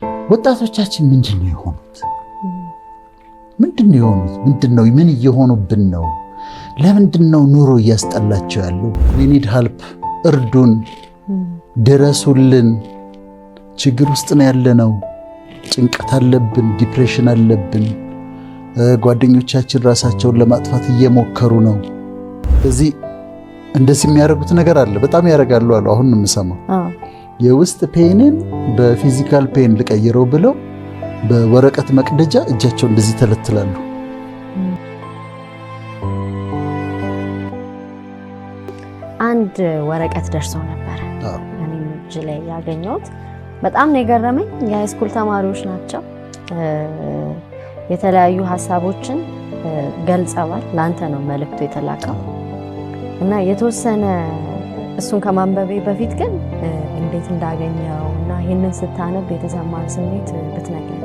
ወጣቶቻችን ምንድነው የሆኑት? ምንድነው የሆኑት? ምንድነው ምን እየሆኑብን ነው? ለምንድነው ኑሮ እያስጠላቸው ያለው? we need help እርዱን፣ ድረሱልን። ችግር ውስጥ ነው ያለነው። ጭንቀት አለብን፣ ዲፕሬሽን አለብን። ጓደኞቻችን ራሳቸውን ለማጥፋት እየሞከሩ ነው። ስለዚህ እንደዚህ የሚያደርጉት ነገር አለ። በጣም ያደርጋሉ አሉ። አሁን እንሰማው የውስጥ ፔንን በፊዚካል ፔን ልቀይረው ብለው በወረቀት መቅደጃ እጃቸው እንደዚህ ተለትላሉ። አንድ ወረቀት ደርሶ ነበር እኔም እጅ ላይ ያገኘሁት። በጣም ነው የገረመኝ። የሃይስኩል ተማሪዎች ናቸው። የተለያዩ ሀሳቦችን ገልጸዋል። ላንተ ነው መልእክቱ የተላከው እና የተወሰነ እሱን ከማንበቤ በፊት ግን እንዴት እንዳገኘው እና ይሄንን ስታነብ የተሰማን ስሜት ብትነግረኝ።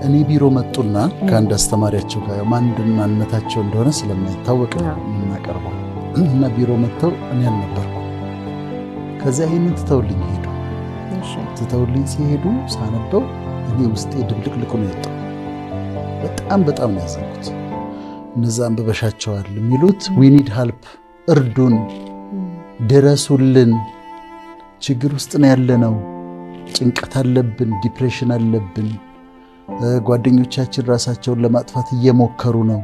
እኔ ቢሮ መጡና ከአንድ አስተማሪያቸው ጋር ማንነታቸው እንደሆነ ስለማይታወቅ የምናቀርበው እና ቢሮ መጥተው እኔ አልነበርኩ። ከዛ ይሄንን ትተውልኝ ሄዱ። ትተውልኝ ሲሄዱ ሳነበው እኔ ውስጤ ድብልቅልቁ ነው የወጣው። በጣም ነው ያዘንኩት። እነዛ አንብበሻቸዋል የሚሉት we need help እርዱን፣ ድረሱልን። ችግር ውስጥ ነው ያለነው። ጭንቀት አለብን፣ ዲፕሬሽን አለብን። ጓደኞቻችን ራሳቸውን ለማጥፋት እየሞከሩ ነው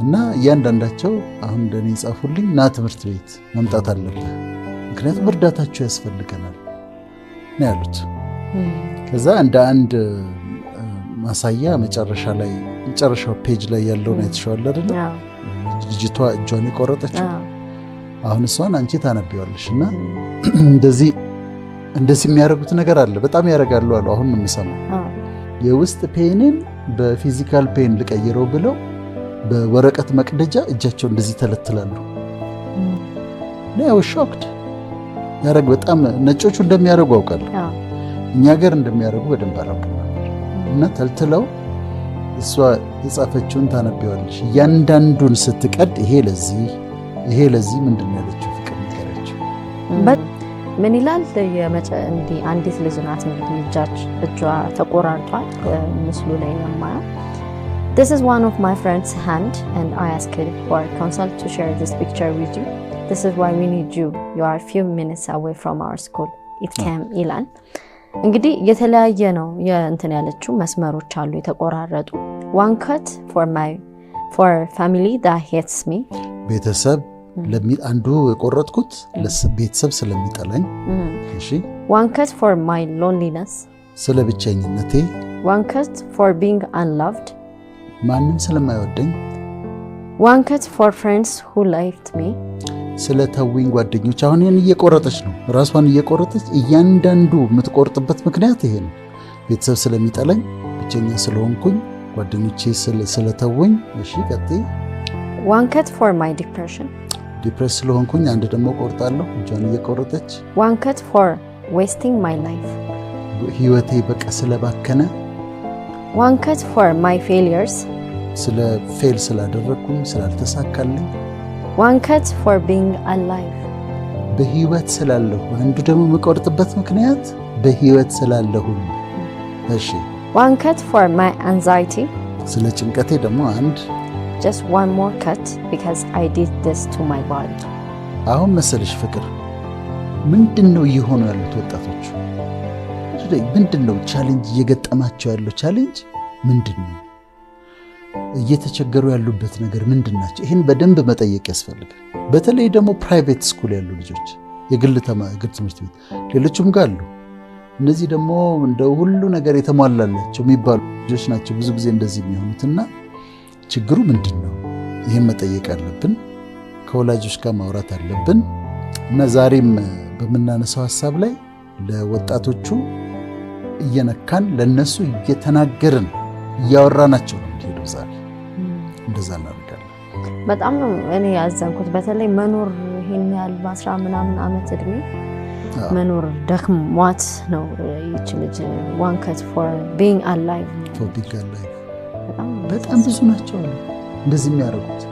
እና እያንዳንዳቸው አሁን እንደኔ ጻፉልኝ ና ትምህርት ቤት መምጣት አለብህ፣ ምክንያቱም እርዳታቸው ያስፈልገናል ነው ያሉት። ከዛ እንደ አንድ ማሳያ መጨረሻው ፔጅ ላይ ያለውን አይተሽዋል አይደል? ልጅቷ እጇን የቆረጠችው አሁን እሷን አንቺ ታነቢዋለሽ እና እንደዚህ የሚያደርጉት ነገር አለ። በጣም ያደርጋሉ አሉ። አሁን እንሰማው የውስጥ ፔንን በፊዚካል ፔን ልቀይረው ብለው በወረቀት መቅደጃ እጃቸው እንደዚህ ተለትላሉ። ነው ሾክድ ያረግ በጣም ነጮቹ እንደሚያደርጉ አውቃለሁ። እኛ ሀገር እንደሚያደርጉ በደንብ አላውቅም እና ተልትለው እሷ የጻፈችውን ታነቢዋለሽ። እያንዳንዱን ስትቀድ ይሄ ለዚህ ምንድን ነው ያለችው? ፍቅር ነገረችው። ምን ይላል? እንዲህ አንዲት ልጅ ናት እንግዲህ እጇ ተቆራርጧል። ምስሉ ላይ የማየው This is one of my friend's hand and I asked for counsel to share this picture with you. This is why we need you. You are a few minutes away from our school. It came ይላል። እንግዲህ የተለያየ ነው የእንትን ያለችው መስመሮች አሉ የተቆራረጡ። One cut for family that hates me. ቤተሰብ አንዱ የቆረጥኩት ቤተሰብ ስለሚጠላኝ። እሺ። One cut for my loneliness. ስለ ብቸኝነቴ። One cut for being unloved. ማንም ስለማይወደኝ። One cut for friends who left me. ስለ ተውኝ ጓደኞች። አሁን ይሄን እየቆረጠች ነው ራሷን እየቆረጠች። እያንዳንዱ የምትቆርጥበት ምክንያት ይሄ ነው። ቤተሰብ ስለሚጠላኝ፣ ብቸኛ ስለሆንኩኝ፣ ጓደኞቼ ስለተውኝ። እሺ ቀጥይ። One cut for my depression. ዲፕሬስ ስለሆንኩኝ አንድ ደግሞ ቆርጣለሁ እጇን እየቆረጠች። One cut for wasting my life. ህይወቴ በቃ ስለባከነ። One cut for my failures. ስለ ፌል ስላደረኩኝ ስላልተሳካልኝ። One cut for being alive. በህይወት ስላለሁ። አንዱ ደግሞ የምቆርጥበት ምክንያት በህይወት ስላለሁ። እሺ። One cut for my anxiety. ስለ ጭንቀቴ ደግሞ አንድ። Just one more cut because I did this to my body. አሁን መሰለሽ ፍቅር ምንድነው እየሆኑ ያሉት ወጣቶች? ምንድነው ቻሌንጅ እየገጠማቸው ያለው? ቻሌንጅ ምንድነው? እየተቸገሩ ያሉበት ነገር ምንድናቸው? ይሄን በደንብ መጠየቅ ያስፈልጋል። በተለይ ደግሞ ፕራይቬት ስኩል ያሉ ልጆች፣ የግል ትምህርት ቤት ሌሎችም ጋር አሉ። እነዚህ ደግሞ እንደው ሁሉ ነገር የተሟላላቸው የሚባሉ ልጆች ናቸው ብዙ ጊዜ እንደዚህ የሚሆኑትና ችግሩ ምንድነው? ይሄን መጠየቅ አለብን። ከወላጆች ጋር ማውራት አለብን እና ዛሬም በመናነሳው ሐሳብ ላይ ለወጣቶቹ እየነካን ለነሱ እየተናገርን እያወራናቸው ነው የምንሄደው። ዛሬ እንደዛ እናደርጋለን። በጣም ነው እኔ ያዘንኩት። በተለይ መኖር ይሄን ያህል በ10 ምናምን ዓመት እድሜ መኖር ደክሟት ነው ይቺ ልጅ። One cut for being alive. በጣም ብዙ ናቸው እንደዚህ የሚያደርጉት።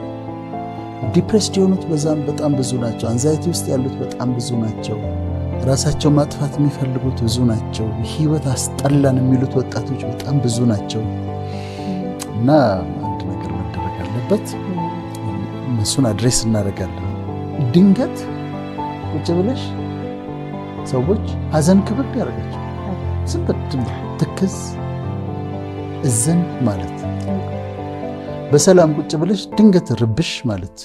ዲፕሬስድ የሆኑት በዛም በጣም ብዙ ናቸው። አንዛይቲ ውስጥ ያሉት በጣም ብዙ ናቸው። ራሳቸው ማጥፋት የሚፈልጉት ብዙ ናቸው። ህይወት አስጠላን የሚሉት ወጣቶች በጣም ብዙ ናቸው። እና አንድ ነገር መደረግ አለበት። እነሱን አድሬስ እናደርጋለን። ድንገት ቁጭ ብለሽ ሰዎች ሀዘን ክብር ያደርጋቸው ዝም ብድም ትክዝ እዘን ማለት በሰላም ቁጭ ብለሽ ድንገት ርብሽ ማለት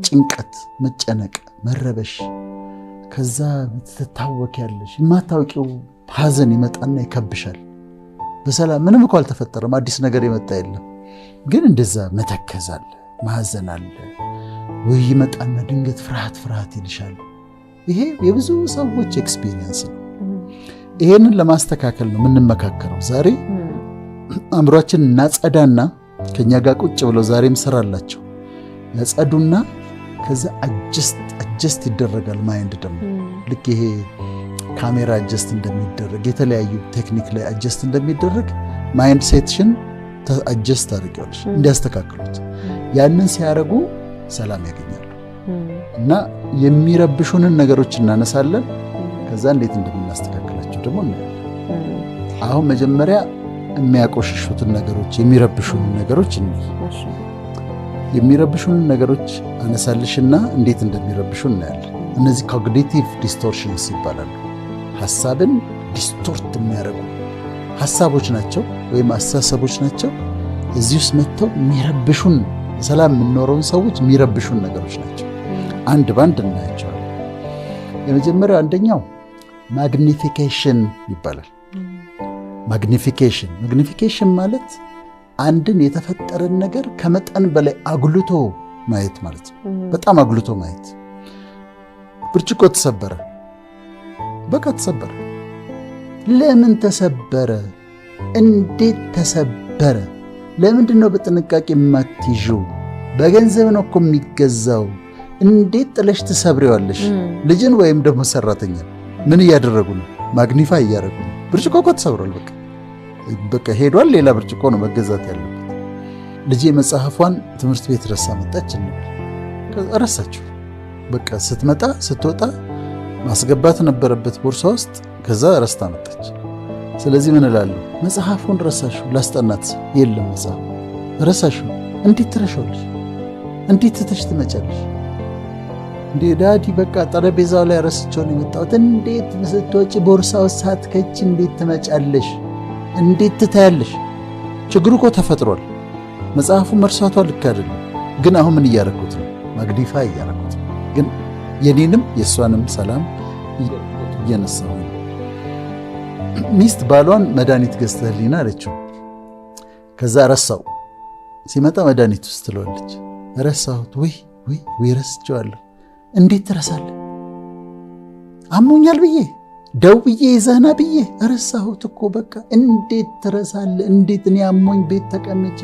ጭንቀት፣ መጨነቅ፣ መረበሽ ከዛ ትታወቂያለሽ። የማታውቂው ሀዘን ይመጣና ይከብሻል። በሰላም ምንም እኮ አልተፈጠረም፣ አዲስ ነገር የመጣ የለም። ግን እንደዛ መተከዝ አለ፣ ማዘን አለ ወይ ይመጣና ድንገት ፍርሃት ይልሻል። ይሄ የብዙ ሰዎች ኤክስፒሪየንስ ነው። ይሄንን ለማስተካከል ነው የምንመካከረው። ዛሬ አእምሯችን እናጸዳና ከኛ ጋር ቁጭ ብለው ዛሬም ስራ አላቸው ያጸዱና ከዛ አጀስት ይደረጋል። ማይንድ ደግሞ ልክ ይሄ ካሜራ አጀስት እንደሚደረግ የተለያዩ ቴክኒክ ላይ አጀስት እንደሚደረግ ማይንድ ሴትሽን አጀስት አድርገዋለሽ እንዲያስተካክሉት። ያንን ሲያደርጉ ሰላም ያገኛሉ። እና የሚረብሹንን ነገሮች እናነሳለን። ከዛ እንዴት እንደምናስተካክላቸው ደግሞ እናያለን። አሁን መጀመሪያ የሚያቆሽሹትን ነገሮች የሚረብሹንን ነገሮች የሚረብሹንን ነገሮች አነሳልሽና እንዴት እንደሚረብሹ እናያለን። እነዚህ ኮግኒቲቭ ዲስቶርሽንስ ይባላሉ። ሐሳብን ዲስቶርት የሚያደርጉ ሐሳቦች ናቸው ወይም አስተሳሰቦች ናቸው። እዚህ ውስጥ መጥተው የሚረብሹን ሰላም የምንኖረውን ሰዎች የሚረብሹን ነገሮች ናቸው። አንድ ባንድ እናያቸዋለን። የመጀመሪያው አንደኛው ማግኒፊኬሽን ይባላል። ማግኒፊኬሽን ማለት አንድን የተፈጠረን ነገር ከመጠን በላይ አጉልቶ ማየት ማለት ነው። በጣም አጉልቶ ማየት። ብርጭቆ ተሰበረ፣ በቃ ተሰበረ። ለምን ተሰበረ? እንዴት ተሰበረ? ለምንድን ነው በጥንቃቄ የማትይዥው? በገንዘብ ነው እኮ የሚገዛው። እንዴት ጥለሽ ትሰብሬዋለሽ? ልጅን ወይም ደግሞ ሰራተኛ ምን እያደረጉ ነው? ማግኒፋይ እያደረጉ ነው። ብርጭቆ እኮ ተሰብሯል፣ በቃ ሄዷል። ሌላ ብርጭቆ ነው መገዛት ያለበት። ልጄ መጽሐፏን ትምህርት ቤት ረሳ መጣች እንበል። ረሳችሁ፣ በቃ ስትወጣ ማስገባት ነበረበት ቦርሳ ውስጥ፣ ከዛ ረስታ መጣች። ስለዚህ ምን እላለሁ? መጽሐፉን ረሳሽው፣ ላስጠናት የለም መጽሐፍ ረሳሽው። እንዴት ትረሻለሽ? እንዴት ትተሽ ትመጫለሽ? እንዴ ዳዲ በቃ ጠረጴዛው ላይ ረስቼው ነው የመጣሁት። እንዴት ስትወጪ ቦርሳው ሳትከቺ እንዴት ትመጫለሽ? እንዴት ትታያለሽ? ችግሩ እኮ ተፈጥሯል። መጽሐፉ መርሳቷ ልክ አይደለም። ግን አሁን ምን እያደረኩት ነው? ማግኒፋይ እያደረኩት ነው። ግን የኔንም የእሷንም ሰላም እየነሳሁ ነው። ሚስት ባሏን መድኃኒት ገዝተህልኝ አለችው። ከዛ ረሳው። ሲመጣ መድኃኒት ውስጥ ትለዋለች። ረሳሁት። ወይ ረስቼዋለሁ። እንዴት ትረሳለህ? አሞኛል ብዬ ደውዬ ይዘህና ብዬ ረሳሁት እኮ በቃ። እንዴት ትረሳለህ? እንዴት እኔ አሞኝ ቤት ተቀምጬ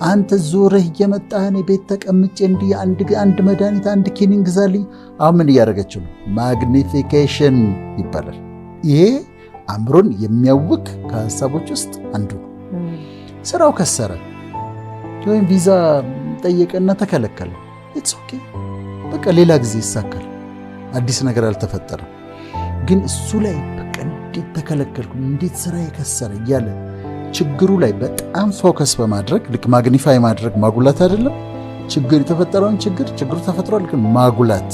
አንተ ዞረህ እየመጣህ እኔ ቤት ተቀምጬ እንዲህ አንድ መድኃኒት አንድ ኪኒን ግዛልኝ። አሁን ምን እያደረገችው ነው? ማግኒፊኬሽን ይባላል። ይሄ አእምሮን የሚያውክ ከሀሳቦች ውስጥ አንዱ ነው። ስራው ከሰረ ወይም ቪዛ ጠየቀና ተከለከለ፣ ኢትስ ኦኬ በቃ ሌላ ጊዜ ይሳካል። አዲስ ነገር አልተፈጠረም። ግን እሱ ላይ በቃ እንዴት ተከለከልኩ፣ እንዴት ስራ የከሰረ እያለ ችግሩ ላይ በጣም ፎከስ በማድረግ ልክ ማግኒፋይ ማድረግ ማጉላት አይደለም። ችግር የተፈጠረውን ችግሩ ተፈጥሯል፣ ግን ማጉላት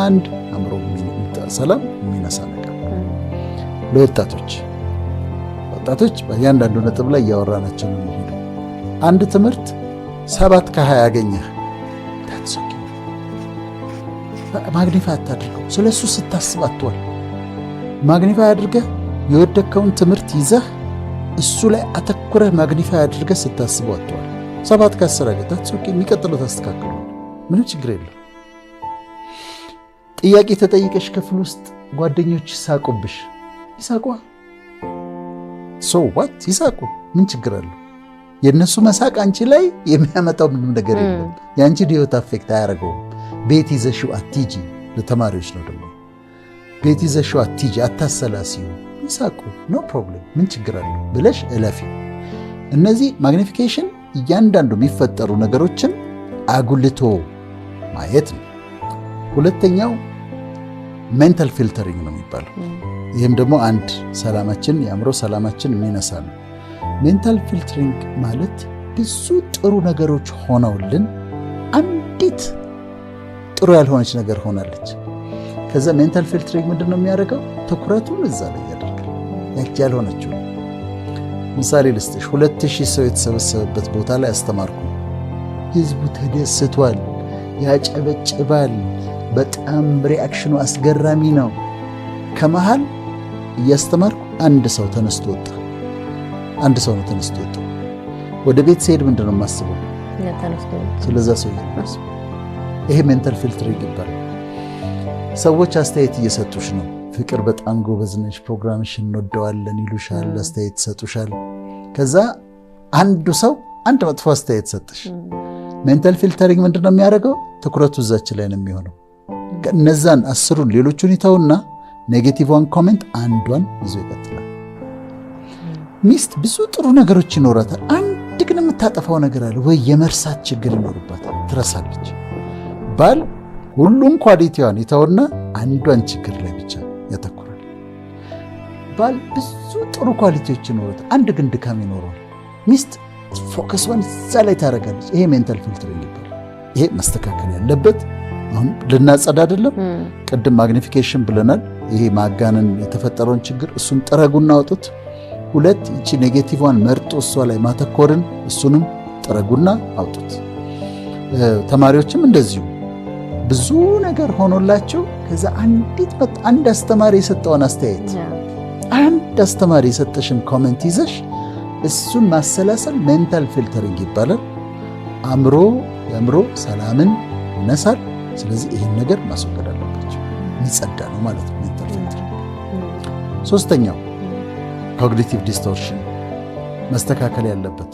አንድ አእምሮ ሰላም የሚነሳ ነገር። ለወጣቶች በእያንዳንዱ ነጥብ ላይ እያወራናቸው ነው የሚሄዱ። አንድ ትምህርት 7 ከ20 ያገኘህ ማግኒፋይ አታድርገው። ስለሱ ስታስብ አትዋል። ማግኒፋይ አድርገህ የወደከውን ትምህርት ይዘህ እሱ ላይ አተኩረህ ማግኒፋይ አድርገህ ስታስብ አትዋል። 7 ከ10 አገታት የሚቀጥለው ታስተካክሉ፣ ምንም ችግር የለም። ጥያቄ ተጠይቀሽ ክፍል ውስጥ ጓደኞች ይሳቁብሽ፣ ይሳቁ። ዋት ይሳቁ፣ ምን ችግር አለው? የእነሱ መሳቅ አንቺ ላይ የሚያመጣው ምንም ነገር የለም። የአንቺን ህይወት አፌክት አያደርገውም። ቤት ይዘሽው አትሂጂ። ለተማሪዎች ነው ደግሞ ቤት ይዘሽው አትሂጂ፣ አታሰላሲው። ይሳቁ፣ ኖ ፕሮብለም፣ ምን ችግር አለው ብለሽ እለፊ። እነዚህ ማግኒፊኬሽን እያንዳንዱ የሚፈጠሩ ነገሮችን አጉልቶ ማየት ነው። ሁለተኛው ሜንታል ፊልተሪንግ ነው የሚባለው። ይህም ደግሞ አንድ ሰላማችን የአእምሮ ሰላማችን የሚነሳ ነው። ሜንታል ፊልተሪንግ ማለት ብዙ ጥሩ ነገሮች ሆነውልን አንዲት ጥሩ ያልሆነች ነገር ሆናለች። ከዛ ሜንታል ፊልተሪንግ ምንድን ነው የሚያደርገው? ትኩረቱን እዛ ላይ ያደርጋል። ያቺ ያልሆነችው ምሳሌ ልስጥሽ። 2000 ሰው የተሰበሰበበት ቦታ ላይ አስተማርኩ። ህዝቡ ተደስቷል፣ ያጨበጭባል። በጣም ሪአክሽኑ አስገራሚ ነው። ከመሃል እያስተማርኩ አንድ ሰው ተነስቶ ወጣ። አንድ ሰው ነው ተነስቶ ወጣ። ወደ ቤት ሲሄድ ምንድን ነው የማስበው? ስለዛ ሰው ይመስል። ይሄ ሜንታል ፊልተሪንግ ይባላል። ሰዎች አስተያየት እየሰጡሽ ነው። ፍቅር በጣም ጎበዝ ነሽ፣ ፕሮግራምሽን እንወደዋለን ይሉሻል፣ አስተያየት ይሰጡሻል። ከዛ አንዱ ሰው አንድ መጥፎ አስተያየት ሰጥሽ። ሜንታል ፊልተሪንግ ምንድን ነው የሚያደርገው? ትኩረቱ እዛች ላይ ነው የሚሆነው። እነዛን 10ን ሌሎቹን ይተውና ኔጌቲቭዋን ኮሜንት አንዷን ይዞ ይቀጥላል። ሚስት ብዙ ጥሩ ነገሮች ይኖራታል። አንድ ግን የምታጠፋው ነገር አለ ወይ የመርሳት ችግር ይኖርባታል፣ ትረሳለች። ባል ሁሉም ኳሊቲዋን ይተውና አንዷን ችግር ላይ ብቻ ያተኩራል። ባል ብዙ ጥሩ ኳሊቲዎች ይኖራታል፣ አንድ ግን ድካም ይኖረዋል። ሚስት ፎከስዋን እዛ ላይ ታደርጋለች። ይሄ ሜንታል ፊልተሪንግ ይባላል። ይሄ መስተካከል ያለበት አሁን ልናጸዳ አይደለም። ቅድም ማግኒፊኬሽን ብለናል። ይሄ ማጋነን የተፈጠረውን ችግር እሱን ጥረጉና አውጡት። 2 እቺ ኔጌቲቭዋን መርጦ እሷ ላይ ማተኮርን እሱንም ጥረጉና አውጡት። ተማሪዎችም እንደዚሁ ብዙ ነገር ሆኖላቸው ከዛ አንድ አስተማሪ የሰጠውን አስተያየት አንድ አስተማሪ የሰጠሽን ኮሜንት ይዘሽ እሱን ማሰላሰል ሜንታል ፊልተሪንግ ይባላል። የአእምሮ ሰላምን ይነሳል። ስለዚህ ይህን ነገር ማስወገድ አለባቸው። የሚጸዳ ነው ማለት ነው ሜንታል ፊልተሪንግ። ሶስተኛው ኮግኒቲቭ ዲስቶርሽን መስተካከል ያለበት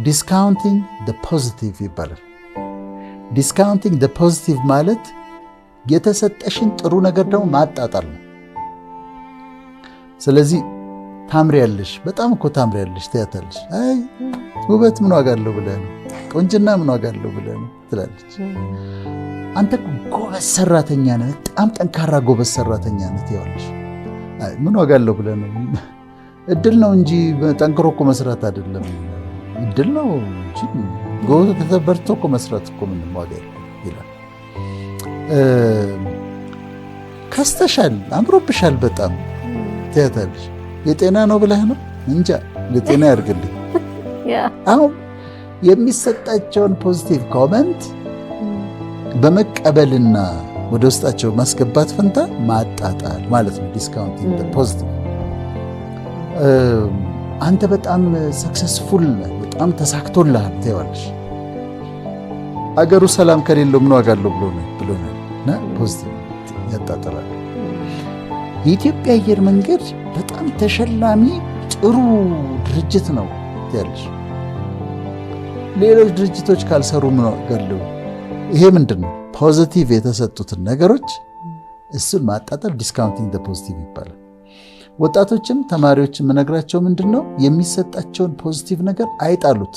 ዲስካውንቲንግ ደ ፖዚቲቭ ይባላል። ዲስካውንቲንግ ደ ፖዚቲቭ ማለት የተሰጠሽን ጥሩ ነገር ደግሞ ማጣጣል ነው። ስለዚህ ታምሪያለሽ፣ በጣም እኮ ታምሪያለሽ ትያታለሽ። አይ ውበት ምን ዋጋ አለው ብለህ ነው፣ ቆንጅና ምን ዋጋ አለው ብለህ ነው ትላለች። አንተ ጎበዝ ሰራተኛ ነህ፣ በጣም ጠንካራ ጎበዝ ሰራተኛ ነህ ትያለሽ። አይ ምን ዋጋ አለው ብለህ ነው፣ እድል ነው እንጂ ጠንክሮ እኮ መስራት አይደለም። እድል ነው እንጂ ከተበርቶ እኮ መስራት እኮ ምንም ዋጋ የለም ይላል። ከስተሻል፣ አምሮብሻል በጣም ትያታለሽ። የጤና ነው ብለህ ነው እንጃ፣ ለጤና ያድርግልኝ። አሁን የሚሰጣቸውን ፖዚቲቭ ኮመንት በመቀበልና ወደ ውስጣቸው ማስገባት ፈንታ ማጣጣል ማለት ነው ዲስካውንቲንግ ፖዚቲቭ። አንተ በጣም ሰክሰስፉል ነህ፣ በጣም ተሳክቶልሃል ትይዋለሽ። አገሩ ሰላም ከሌለው ምን ዋጋ አለው ብሎ ነው እና ፖዚቲቭ ያጣጥላል። የኢትዮጵያ አየር መንገድ በጣም ተሸላሚ ጥሩ ድርጅት ነው ትያለሽ። ሌሎች ድርጅቶች ካልሰሩ ምን ዋጋ አለው? ይሄ ምንድን ነው? ፖዚቲቭ የተሰጡትን ነገሮች እሱን ማጣጣል ዲስካውንቲንግ ፖዚቲቭ ይባላል። ወጣቶችም ተማሪዎችም የምነግራቸው ምንድን ነው? የሚሰጣቸውን ፖዚቲቭ ነገር አይጣሉት።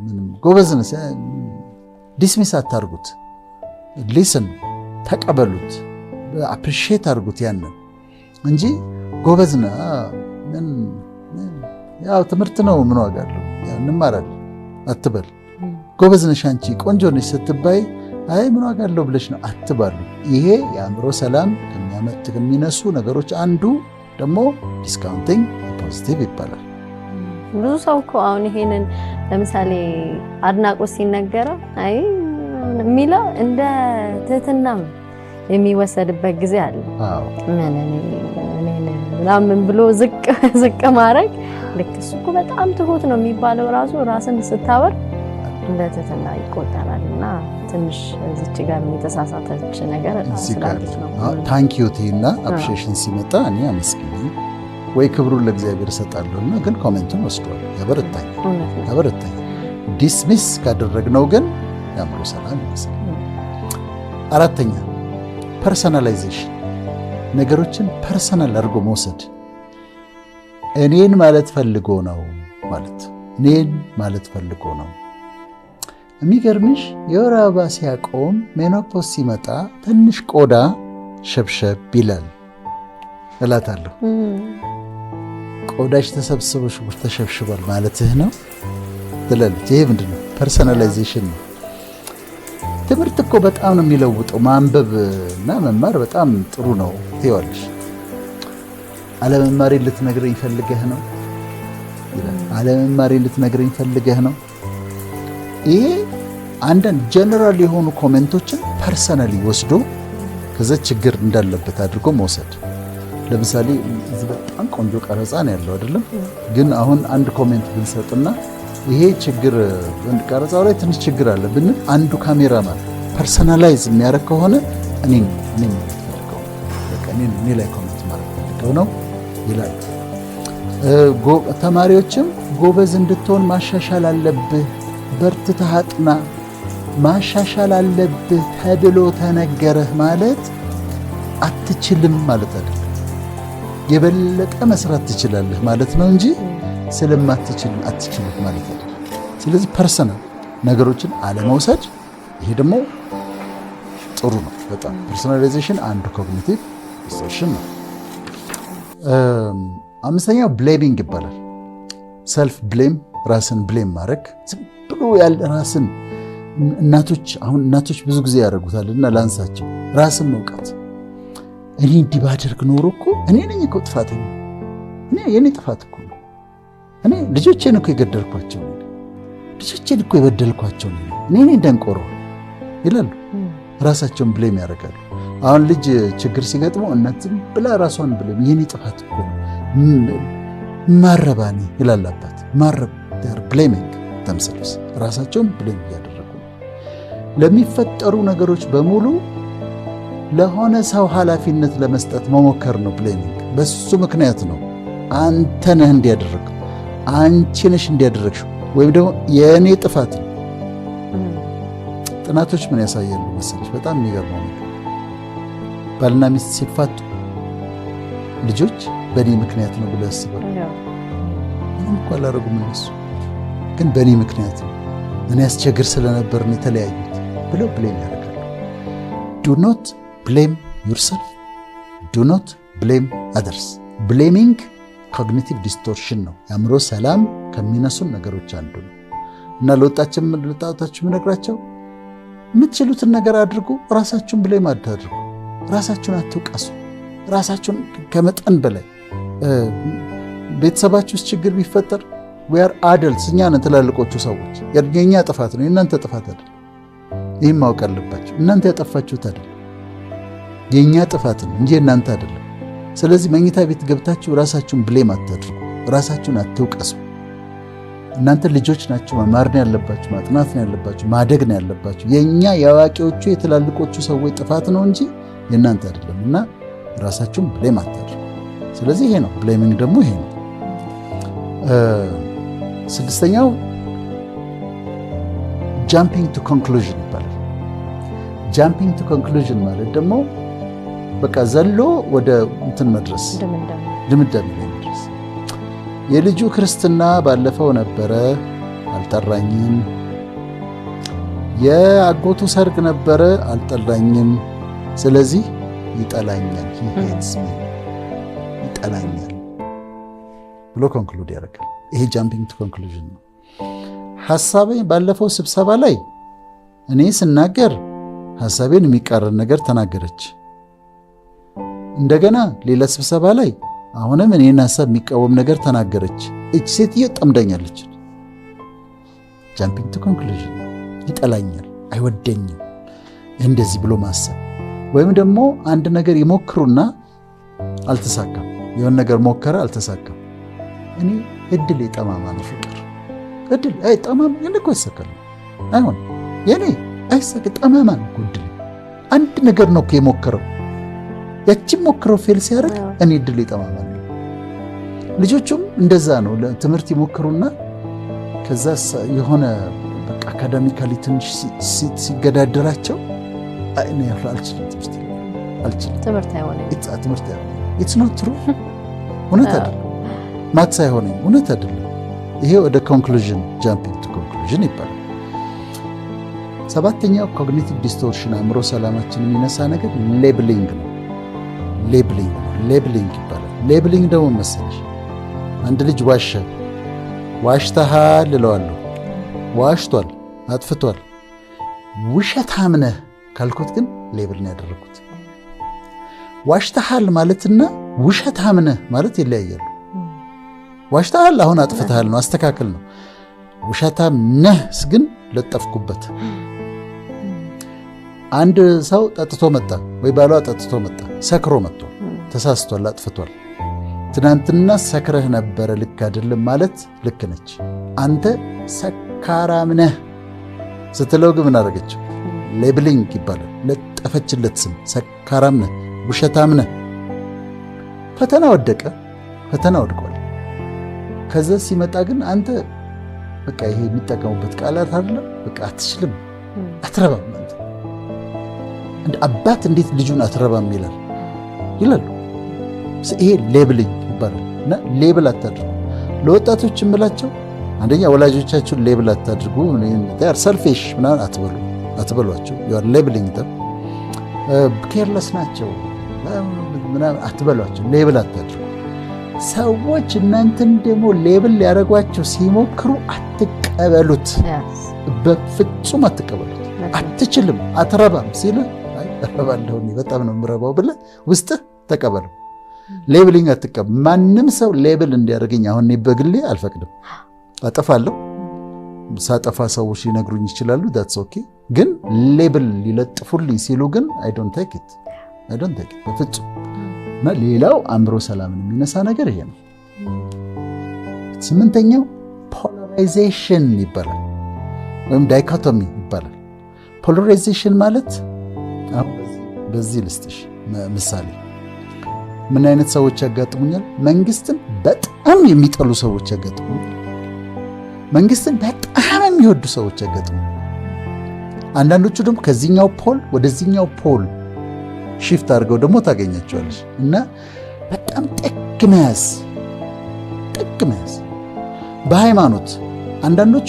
ምንም ጎበዝ ነህ ዲስሚስ አታርጉት። ሊስን ተቀበሉት፣ አፕሪሺየት አድርጉት ያንን እንጂ ጎበዝ ነህ ያው ትምህርት ነው ምን ዋጋ አለው እንማራለን አትበል። ጎበዝ ነሽ አንቺ ቆንጆ ነሽ ስትባይ አይ ምን ዋጋ አለው ብለሽ ነው አትባሉ። ይሄ የአእምሮ ሰላም ከሚነሱ ነገሮች አንዱ ደግሞ ዲስካውንቲንግ ፖዚቲቭ ይባላል። ብዙ ሰው እኮ አሁን ይሄንን ለምሳሌ አድናቆት ሲነገረው አይ የሚለው እንደ ትህትናም የሚወሰድበት ጊዜ አለ። ምናምን ብሎ ዝቅ ማድረግ ልክ እሱ እኮ በጣም ትሁት ነው የሚባለው ራሱ ራስን ስታወር እንደ ትህትና ይቆጠራል። እና ትንሽ እዚች ጋር የተሳሳተች ነገር ስላለች ነው። ታንኪዩ ቲና አፕሪሺዬሽን ሲመጣ እኔ አመስግኝ ወይ ክብሩን ለእግዚአብሔር እሰጣለሁና ግን ኮሜንቱን ወስዷል። ያበረታኝ ዲስሚስ ካደረግነው ግን የአእምሮ ሰላም ይመስላል። አራተኛ ፐርሰናላይዜሽን፣ ነገሮችን ፐርሰናል አድርጎ መውሰድ። እኔን ማለት ፈልጎ ነው የሚገርምሽ የወር አበባ ሲያቆም ሜኖፖዝ ሲመጣ ትንሽ ቆዳ ሸብሸብ ይላል እላታለሁ። ቆዳሽ ተሰብስቦ ሽጉር ተሸብሽቧል ማለትህ ነው ትላለች። ይሄ ምንድን ነው? ፐርሰናላይዜሽን ነው። ትምህርት እኮ በጣም ነው የሚለውጠው። ማንበብ እና መማር በጣም ጥሩ ነው ትይዋለሽ። አለመማሬን ልትነግረኝ ፈልገህ ነው ይላል። አለመማሬን ልትነግረኝ ፈልገህ ነው። ይሄ አንዳንድ ጀነራል የሆኑ ኮሜንቶችን ፐርሰናሊ ወስዶ ከዛ ችግር እንዳለበት አድርጎ መውሰድ። ለምሳሌ እዚህ በጣም ቆንጆ ቀረጻ ነው ያለው አይደለም? ግን አሁን አንድ ኮሜንት ብንሰጥና ይሄ ችግር ቀረጻው ላይ ትንሽ ችግር አለ ብንል አንዱ ካሜራማን ፐርሰናላይዝ የሚያደርግ ከሆነ እኔ ላይ ኮሜንት ማድረግ ፈልገው ነው ይላል። ተማሪዎችም ጎበዝ እንድትሆን ማሻሻል አለብህ፣ በርትተህ አጥና፣ ማሻሻል አለብህ ተብሎ ተነገረህ ማለት አትችልም ማለት አይደለም። የበለጠ መስራት ትችላለህ ማለት ነው እንጂ ስለማትችልም አትችልም ማለት አይደለም። ስለዚህ ፐርሰናል ነገሮችን አለመውሰድ፣ ይሄ ደግሞ ጥሩ ነው በጣም። ፐርሰናላይዜሽን አንዱ ኮግኒቲቭ ዲስቶርሽን ነው። አምስተኛው ብሌሚንግ ይባላል። ሰልፍ ብሌም፣ ራስን ብሌም ማድረግ። ዝም ብሎ ያለ ራስን እናቶች ብዙ ጊዜ ያደርጉታልና ላንሳቸው። ራስን መውቀት። እኔ እንዲህ ባደርግ ኖሮ እኮ እኔ ነኝ እኮ ጥፋተኛ፣ የኔ ጥፋት እኮ ነው፣ እኔ ልጆቼን እኮ የገደልኳቸው፣ ልጆቼን እኮ የበደልኳቸው እኔ ነኝ ደንቆሮ ይላሉ። ራሳቸውን ብሌም ያደርጋሉ። አሁን ልጅ ችግር ሲገጥመው እናት ዝም ብላ ራሷን ብሌም፣ የኔ ጥፋት እኮ ነው፣ ማረባኔ ይላል አባት። ማረብ ብሌሚንግ ተምሰልስ ራሳቸውን ብሌም እያደረጉ ነው። ለሚፈጠሩ ነገሮች በሙሉ ለሆነ ሰው ኃላፊነት ለመስጠት መሞከር ነው ብሌሚንግ። በሱ ምክንያት ነው አንተ ነህ እንዲያደረገው፣ አንቺ ነሽ እንዲያደረግሽው፣ ወይም ደግሞ የእኔ ጥፋት ነው። ጥናቶች ምን ያሳያሉ መሰለሽ? በጣም የሚገርመው ነገር ባልና ሚስት ሲፋቱ ልጆች በእኔ ምክንያት ነው ብለው ያስባሉ። ምንም እኮ አላደረጉም እነሱ፣ ግን በእኔ ምክንያት ነው፣ እኔ አስቸግር ስለነበር ነው የተለያዩት ብለው ብሌም ያደርጋሉ። ዱ ኖት ብሌም ዩርሰልፍ፣ ዱ ኖት ብሌም አደርስ። ብሌሚንግ ኮግኒቲቭ ዲስቶርሽን ነው። የአእምሮ ሰላም ከሚነሱን ነገሮች አንዱ ነው እና ለወጣታችሁ የምነግራቸው የምትችሉትን ነገር አድርጉ፣ ራሳችሁን ብሌም አታድርጉ፣ ራሳችሁን አትውቀሱ። ራሳችሁን ከመጠን በላይ ቤተሰባችሁ ውስጥ ችግር ቢፈጠር we are adults፣ እኛ ነን ትላልቆቹ ሰዎች። የኛ ጥፋት ነው፣ የእናንተ ጥፋት አይደለም። ይህም ማወቅ አለባችሁ። እናንተ ያጠፋችሁት አይደለም፣ የእኛ ጥፋት ነው እንጂ የእናንተ አይደለም። ስለዚህ መኝታ ቤት ገብታችሁ ራሳችሁን ብሌም አታድርጉ፣ ራሳችሁን አትውቀሱ። እናንተ ልጆች ናችሁ፣ መማር ነው ያለባችሁ፣ ማጥናት ነው ያለባችሁ፣ ማደግ ነው ያለባችሁ። የእኛ የአዋቂዎቹ የትላልቆቹ ሰዎች ጥፋት ነው እንጂ የእናንተ አይደለም እና ራሳችሁን ብሌም አታድርጉ። ስለዚህ ይሄ ነው ብሌሚንግ፣ ደግሞ ይሄ ነው። ስድስተኛው ጃምፒንግ ቱ ኮንክሉዥን ይባላል። ጃምፒንግ ቱ ኮንክሉዥን ማለት ደግሞ በቃ ዘሎ ወደ እንትን መድረስ፣ ድምዳሜ ላይ መድረስ። የልጁ ክርስትና ባለፈው ነበረ፣ አልጠራኝም። የአጎቱ ሰርግ ነበረ፣ አልጠራኝም። ስለዚህ ይጠላኛል፣ ይጠላኛል ብሎ ኮንክሉድ ያደርጋል። ይሄ ጃምፒንግ ቱ ኮንክሉዥን ነው። ሐሳቤን ባለፈው ስብሰባ ላይ እኔ ስናገር ሐሳቤን የሚቃረን ነገር ተናገረች። እንደገና ሌላ ስብሰባ ላይ አሁንም እኔን ሐሳብ የሚቃወም ነገር ተናገረች። እች ሴትዮ ጠምዳኛለች። ጃምፒንግ ቱ ኮንክሉዥን። ይጠላኛል፣ አይወደኝም፣ እንደዚህ ብሎ ማሰብ። ወይም ደግሞ አንድ ነገር ይሞክሩና አልተሳካም። የሆነ ነገር ሞከረ፣ አልተሳካም። እኔ እድል የጠማማ ነው ፍቅር እድል ጠማማ እኮ አይሳካል፣ አይሆን የኔ አይሳካ፣ ጠማማ ነው እድል። አንድ ነገር ነው እኮ የሞከረው፣ ያቺም ሞክረው ፌል ሲያደርግ እኔ እድል የጠማማ ነው። ልጆቹም እንደዛ ነው። ትምህርት ይሞክሩና ከዛ የሆነ በቃ አካዳሚካሊ ትንሽ ሲገዳደራቸው እኔ አልችልም፣ ትምህርት አይሆንም፣ ኢትስ ኖት ትሩ፣ እውነት አይደለም፣ ማትስ አይሆንም፣ እውነት አይደለም። ይሄ ወደ ኮንክሉዥን ጃምፒንግ ቱ ኮንክሉዥን ይባላል። ሰባተኛው ኮግኒቲቭ ዲስቶርሽን፣ አእምሮ ሰላማችን የሚነሳ ነገር ሌብሊንግ ነው። ሌብሊንግ ይባላል። ሌብሊንግ ደግሞ መሰለሽ አንድ ልጅ ዋሽተሃል እለዋለሁ። ዋሽቷል፣ አጥፍቷል። ውሸታም ነህ ካልኩት ግን ሌብል ነው ያደረኩት። ዋሽተሃል ማለትና ውሸታም ነህ ማለት ይለያያሉ። ዋሽተሃል አሁን አጥፍተሃል ነው፣ አስተካክል ነው። ውሸታም ነህስ ግን ለጠፍኩበት። አንድ ሰው ጠጥቶ መጣ ወይ ባሏ ጠጥቶ መጣ፣ ሰክሮ መጥቷል፣ ተሳስቷል፣ አጥፍቷል። ትናንትና ሰክረህ ነበረ ልክ አይደለም ማለት ልክ ነች። አንተ ሰካራም ነህ ስትለው ግን ምን አደረገችው? ሌብሊንግ ይባላል። ለጠፈችለት ስም። ሰካራም ነህ፣ ውሸታም ነህ። ፈተና ወድቋል። ከዛ ሲመጣ ግን አንተ በቃ ይሄ የሚጠቀሙበት ቃላት አይደለም፣ በቃ አትችልም፣ አትረባም። አንተ እንደ አባት እንዴት ልጁን አትረባም ይላሉ። ይሄ ሌብሊንግ ይባላል። እና ሌብል አታድርጉ። ለወጣቶች የምላቸው አንደኛ ወላጆቻችሁን ሌብል አታድርጉ። ሰልፊሽ ምናምን አትበሏቸው። ዩአር ሌብሊንግ ደም። ኬርለስ ናቸው ምናምን አትበሏቸው። ሌብል አታድርጉ። ሰዎች እናንተን ደግሞ ሌብል ሊያደርጓቸው ሲሞክሩ አትቀበሉት፣ በፍጹም አትቀበሉት። አትችልም፣ አትረባም ሲልህ እረባለሁ በጣም ነው የምረባው ብለህ ውስጥህ ተቀበለው። ሌብሊንግ አትቀበል። ማንም ሰው ሌብል እንዲያደርገኝ አሁን እኔ በግሌ አልፈቅድም። አጠፋለሁ፣ ሳጠፋ ሰዎች ሊነግሩኝ ይችላሉ። ዳትስ ኦኬ። ግን ሌብል ሊለጥፉልኝ ሲሉ ግን አይ ዶንት ቴክ ኢት በፍጹም። እና ሌላው አእምሮ ሰላምን የሚነሳ ነገር ይሄ ነው። 8ኛው ፖላራይዜሽን ይባላል ወይም ዳይኮቶሚ ይባላል። ፖላራይዜሽን ማለት አሁን በዚህ ልስጥሽ ምሳሌ። ምን አይነት ሰዎች ያጋጥሙኛል? መንግስትን በጣም የሚጠሉ ሰዎች ያጋጥሙኛል። መንግስትን በጣም የሚወዱ ሰዎች ያጋጥሙኛል። አንዳንዶቹ ደግሞ ከዚህኛው ፖል ወደዚህኛው ፖል ሺፍት አድርገው ደግሞ ታገኛቸዋለች። እና በጣም ጥግ መያዝ በሃይማኖት አንዳንዶቹ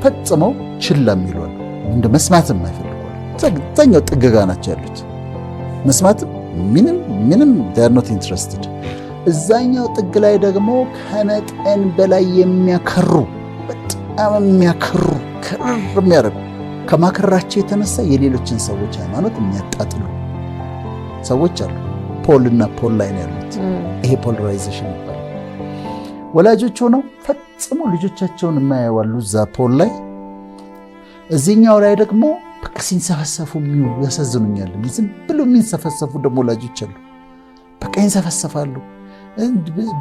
ፈጽመው ችላ የሚሏል፣ እንደ መስማትም አይፈልጓል። እዛኛው ጥግጋ ናቸው ያሉት። መስማትም ምንም they are not interested። እዛኛው ጥግ ላይ ደግሞ ከመጠን በላይ የሚያከሩ በጣም የሚያከሩ ክርር የሚያደርጉ ከማከራቸው የተነሳ የሌሎችን ሰዎች ሃይማኖት የሚያጣጥሉ ሰዎች አሉ። ፖልና ፖል ላይ ነው ያሉት። ይሄ ፖላራይዜሽን ይባላል። ወላጆች ሆነው ፈጽሞ ልጆቻቸውን የማያዋሉ እዛ ፖል ላይ፣ እዚህኛው ላይ ደግሞ በቃ ሲንሰፈሰፉ ያሳዝኑኛል። ዝም ብሎ የሚንሰፈሰፉ ደግሞ ወላጆች አሉ። በቃ ይንሰፈሰፋሉ።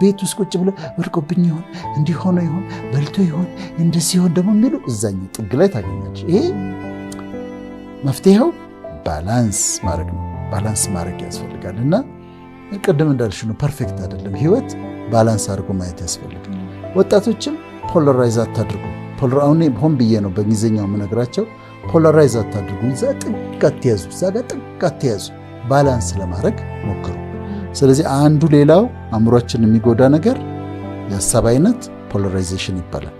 ቤት ውስጥ ቁጭ ብሎ ወድቆብኝ ይሆን እንዲሆነ ይሆን በልቶ ይሆን እንደዚህ ይሆን ደግሞ የሚሉ እዛኛው ጥግ ላይ ታገኛለች። ይሄ መፍትሄው ባላንስ ማድረግ ነው። ባላንስ ማድረግ ያስፈልጋል። እና ቅድም እንዳልሽ ነው፣ ፐርፌክት አይደለም ህይወት። ባላንስ አድርጎ ማየት ያስፈልጋል። ወጣቶችም ፖላራይዝ አታድርጉ። አሁን ሆን ብዬ ነው በእንግሊዝኛው የምነግራቸው። ፖላራይዝ አታድርጉ። እዛ ጥግ አትያዙ፣ እዛ ጋር ጥግ አትያዙ። ባላንስ ለማድረግ ሞክሩ። ስለዚህ አንዱ ሌላው አእምሯችን የሚጎዳ ነገር የሀሳብ አይነት ፖላራይዜሽን ይባላል።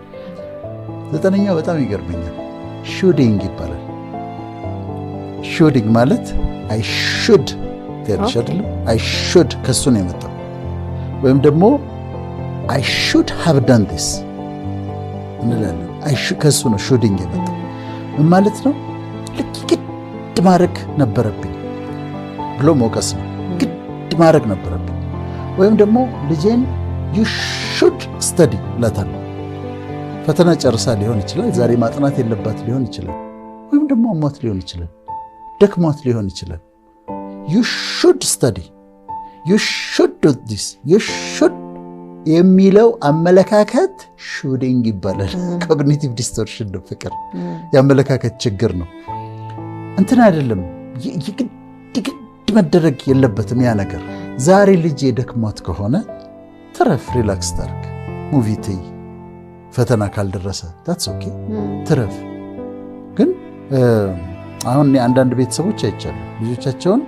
9ኛው በጣም ይገርመኛል፣ ሹዲንግ ይባላል። ሹዲንግ ማለት አይ ሹድ ትያለሽ አይደለም? አይ ሹድ ከሱ ነው የመጣው። ወይም ደግሞ አይ ሹድ ሃቭ ዳን ዲስ እንላለን። ከሱ ነው ሹዲንግ የመጣው። ምን ማለት ነው? ልክ ግድ ማድረግ ነበረብኝ ብሎ መውቀስ ነው። ግድ ማድረግ ነበረብኝ። ወይም ደግሞ ልጄን ዩ ሹድ ስተዲ እላታለሁ። ፈተና ጨርሳ ሊሆን ይችላል፣ ዛሬ ማጥናት የለባት ሊሆን ይችላል፣ ወይም ደግሞ ሞት ሊሆን ይችላል፣ ደክሟት ሊሆን ይችላል። ዩ ሹድ ስተዲ፣ ዩ ሹድ ዱ ዲስ፣ ዩ ሹድ የሚለው አመለካከት ሹዲንግ ይባላል። ኮግኒቲቭ ዲስቶርሽን ነው። ፍቅር የአመለካከት ችግር ነው። እንትን አይደለም፣ ግድ መደረግ የለበትም ያ ነገር። ዛሬ ልጅ የደክሟት ከሆነ ትረፍ፣ ሪላክስ ታርግ፣ ሙቪ ትይ፣ ፈተና ካልደረሰ ታትስ ኦኬ፣ ትረፍ። ግን አሁን አንዳንድ ቤተሰቦች አይቻሉ ልጆቻቸውን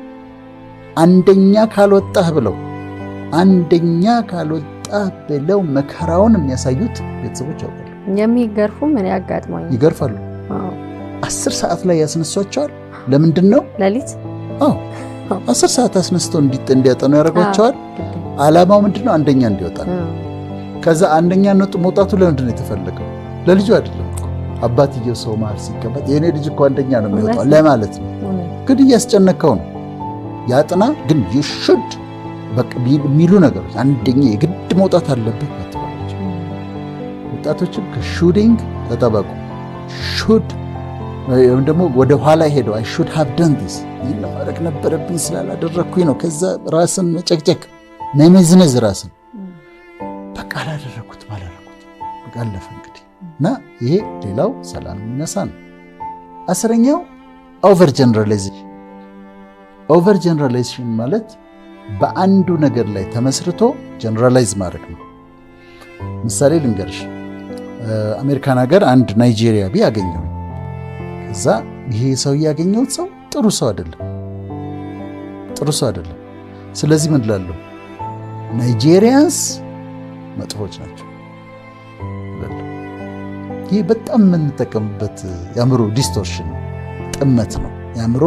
አንደኛ ካልወጣህ ብለው መከራውን የሚያሳዩት ቤተሰቦች ያውቃሉ። የሚገርፉ ምን ያጋጥመኝ ይገርፋሉ። 10 ሰዓት ላይ ያስነሷቸዋል። ለምንድን ነው? ሌሊት 10 ሰዓት አስነስቶ እንዲያጠኑ ያደርጓቸዋል። ዓላማው ምንድነው? አንደኛ እንዲወጣ ነው። ከዛ አንደኛ መውጣቱ ለምንድን ነው የተፈለገው? ለልጁ አይደለም። አባትየው ሰው መሀል ሲቀመጥ የኔ ልጅ እኮ አንደኛ ነው የሚወጣው ለማለት ነው። ግን እያስጨነቀው ነው። ያጥና ግን you should በቃ የሚሉ ነገሮች አንደኛ የግድ መውጣት አለበት አትባላቸው። ወጣቶችን ከሹዲንግ ተጠበቁ። ሹድ ወይም ደግሞ ወደ ኋላ ሄደው I should have done this ይህን ማድረግ ነበረብኝ ስላላደረግኩኝ ነው። ከዛ ራስን መጨቅጨቅ መመዝነዝ ራስን በቃ አላደረግኩት በቃ አለፈ እንግዲህ እና ይሄ ሌላው ሰላም የሚነሳ ነው። 10ኛው ኦቨር ጀነራላይዜሽን ማለት በአንዱ ነገር ላይ ተመስርቶ ጀነራላይዝ ማድረግ ነው። ምሳሌ ልንገርሽ። አሜሪካን ሀገር አንድ ናይጄሪያዊ ያገኘው ከዛ ይሄ ሰው ያገኘውት ሰው ጥሩ ሰው አይደለም። ስለዚህ ምን እላለሁ? ናይጄሪያንስ መጥፎች ናቸው። ይህ በጣም የምንጠቀምበት የአእምሮ ዲስቶርሽን ጥመት ነው። የአእምሮ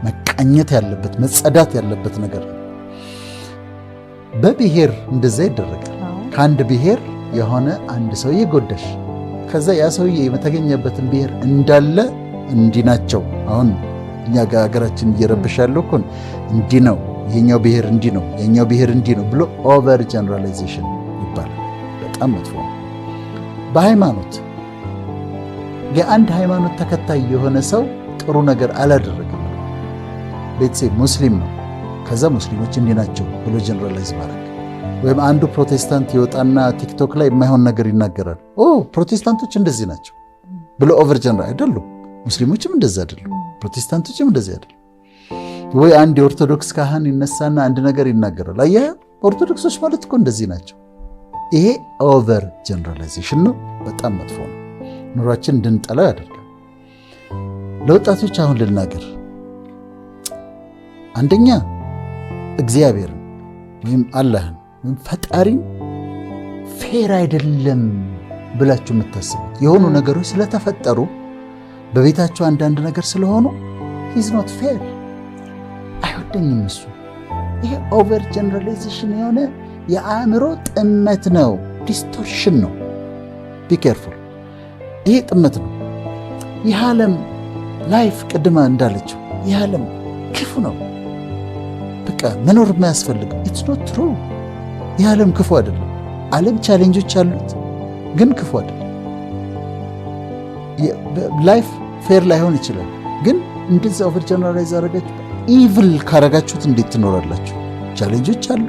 መቃኘት ያለበት መጸዳት ያለበት ነገር ነው። በብሔር እንደዛ ይደረጋል። ከአንድ ብሔር የሆነ አንድ ሰውዬ ጎዳሽ፣ ከዛ ያ ሰውዬ የተገኘበትን ብሔር እንዳለ እንዲህ ናቸው። አሁን እኛ ጋር ሀገራችን እየረበሽ ያለው እኮ እንዲህ ነው፣ ይሄኛው ብሔር እንዲህ ነው፣ የኛው ብሔር እንዲህ ነው ብሎ ኦቨር ጀነራላይዜሽን ይባላል። በጣም መጥፎ ነው። በሃይማኖት የአንድ ሃይማኖት ተከታይ የሆነ ሰው ጥሩ ነገር አላደረገም። ቤተሰብ ሙስሊም ነው፣ ከዛ ሙስሊሞች እንዲህ ናቸው ብሎ ጀነራላይዝ ማድረግ። ወይም አንዱ ፕሮቴስታንት ይወጣና ቲክቶክ ላይ የማይሆን ነገር ይናገራል። ፕሮቴስታንቶች እንደዚህ ናቸው ብሎ ኦቨር ጀነራል አይደሉም። ሙስሊሞችም እንደዚህ አይደሉም፣ ፕሮቴስታንቶችም እንደዚህ አይደሉም። ወይ አንድ የኦርቶዶክስ ካህን ይነሳና አንድ ነገር ይናገራል። አየህ ኦርቶዶክሶች ማለት እኮ እንደዚህ ናቸው። ይሄ ኦቨር ጀነራላይዜሽን ነው፣ በጣም መጥፎ ነው። ኑሯችን እንድንጠላው ያደርጋል። ለወጣቶች አሁን ልናገር። አንደኛ እግዚአብሔርን ወይም አላህን ወይም ፈጣሪን ፌር አይደለም ብላችሁ የምታስቡት የሆኑ ነገሮች ስለተፈጠሩ በቤታቸው አንዳንድ ነገር ስለሆኑ ሂዝ ኖት ፌር፣ አይወደኝም እሱ። ይሄ ኦቨር ጀነራላይዜሽን የሆነ የአእምሮ ጥመት ነው፣ ዲስቶርሽን ነው። ቢ ኬርፉል። ይሄ ጥመት ነው። ይህ ዓለም ላይፍ ቅድማ እንዳለችው ይህ ዓለም ክፉ ነው፣ በቃ መኖር የማያስፈልግም። ኢትስ ኖት ትሩ። ይህ ዓለም ክፉ አይደለም። ዓለም ቻሌንጆች አሉት፣ ግን ክፉ አይደለም። ላይፍ ፌር ላይሆን ይችላል፣ ግን እንደዛ ኦቨር ጀነራላይዝ አረጋችሁ ኢቭል ካረጋችሁት እንዴት ትኖራላችሁ? ቻሌንጆች አሉ፣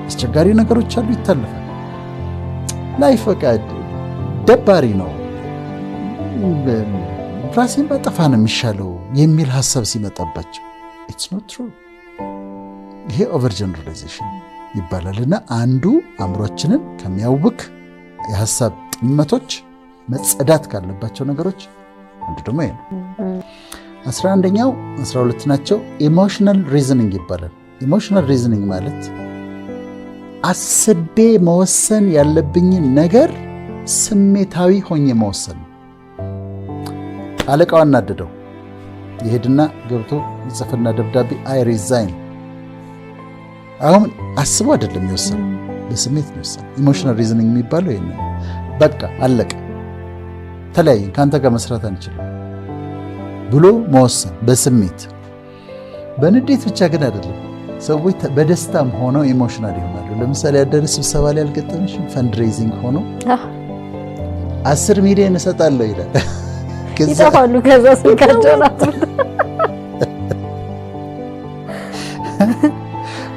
አስቸጋሪ ነገሮች አሉ፣ ይታለፋል። ላይፍ በቃ ደባሪ ነው፣ ራሴን ባጠፋ ነው የሚሻለው የሚል ሀሳብ ሲመጣባቸው ኢትስ ኖት ትሩ። ይሄ ኦቨር ጀነራላይዜሽን ይባላልና አንዱ አእምሯችንን ከሚያውክ የሀሳብ ጥመቶች መጸዳት ካለባቸው ነገሮች አንዱ ደግሞ ይሄ ነው። 11ኛው 12 ናቸው። ኢሞሽናል ሪዝኒንግ ይባላል። ኢሞሽናል ሪዝኒንግ ማለት አስቤ መወሰን ያለብኝን ነገር ስሜታዊ ሆኜ መወሰን ነው። አለቃው አናደደው፣ ይሄድና ገብቶ ይጽፍና ደብዳቤ አይ ሪዛይን። አሁን አስቦ አይደለም የሚወሰነው፣ በስሜት ነው የሚወሰነው። ኢሞሽናል ሪዝኒንግ የሚባለው ይሄን ነው። በቃ አለቀ፣ ተለያየን፣ ከአንተ ጋር መስራት አንችልም ብሎ መወሰን በስሜት። በንዴት ብቻ ግን አይደለም። ሰዎች በደስታም ሆነው ኢሞሽናል ይሆናሉ። ለምሳሌ ያደረ ስብሰባ ላይ ያልገጠመሽም ፈንድሬዚንግ ሆኖ 10 ሚሊዮን እሰጣለሁ ይላል። ይጠፋሉ። ከዛ ስልካቸው ናት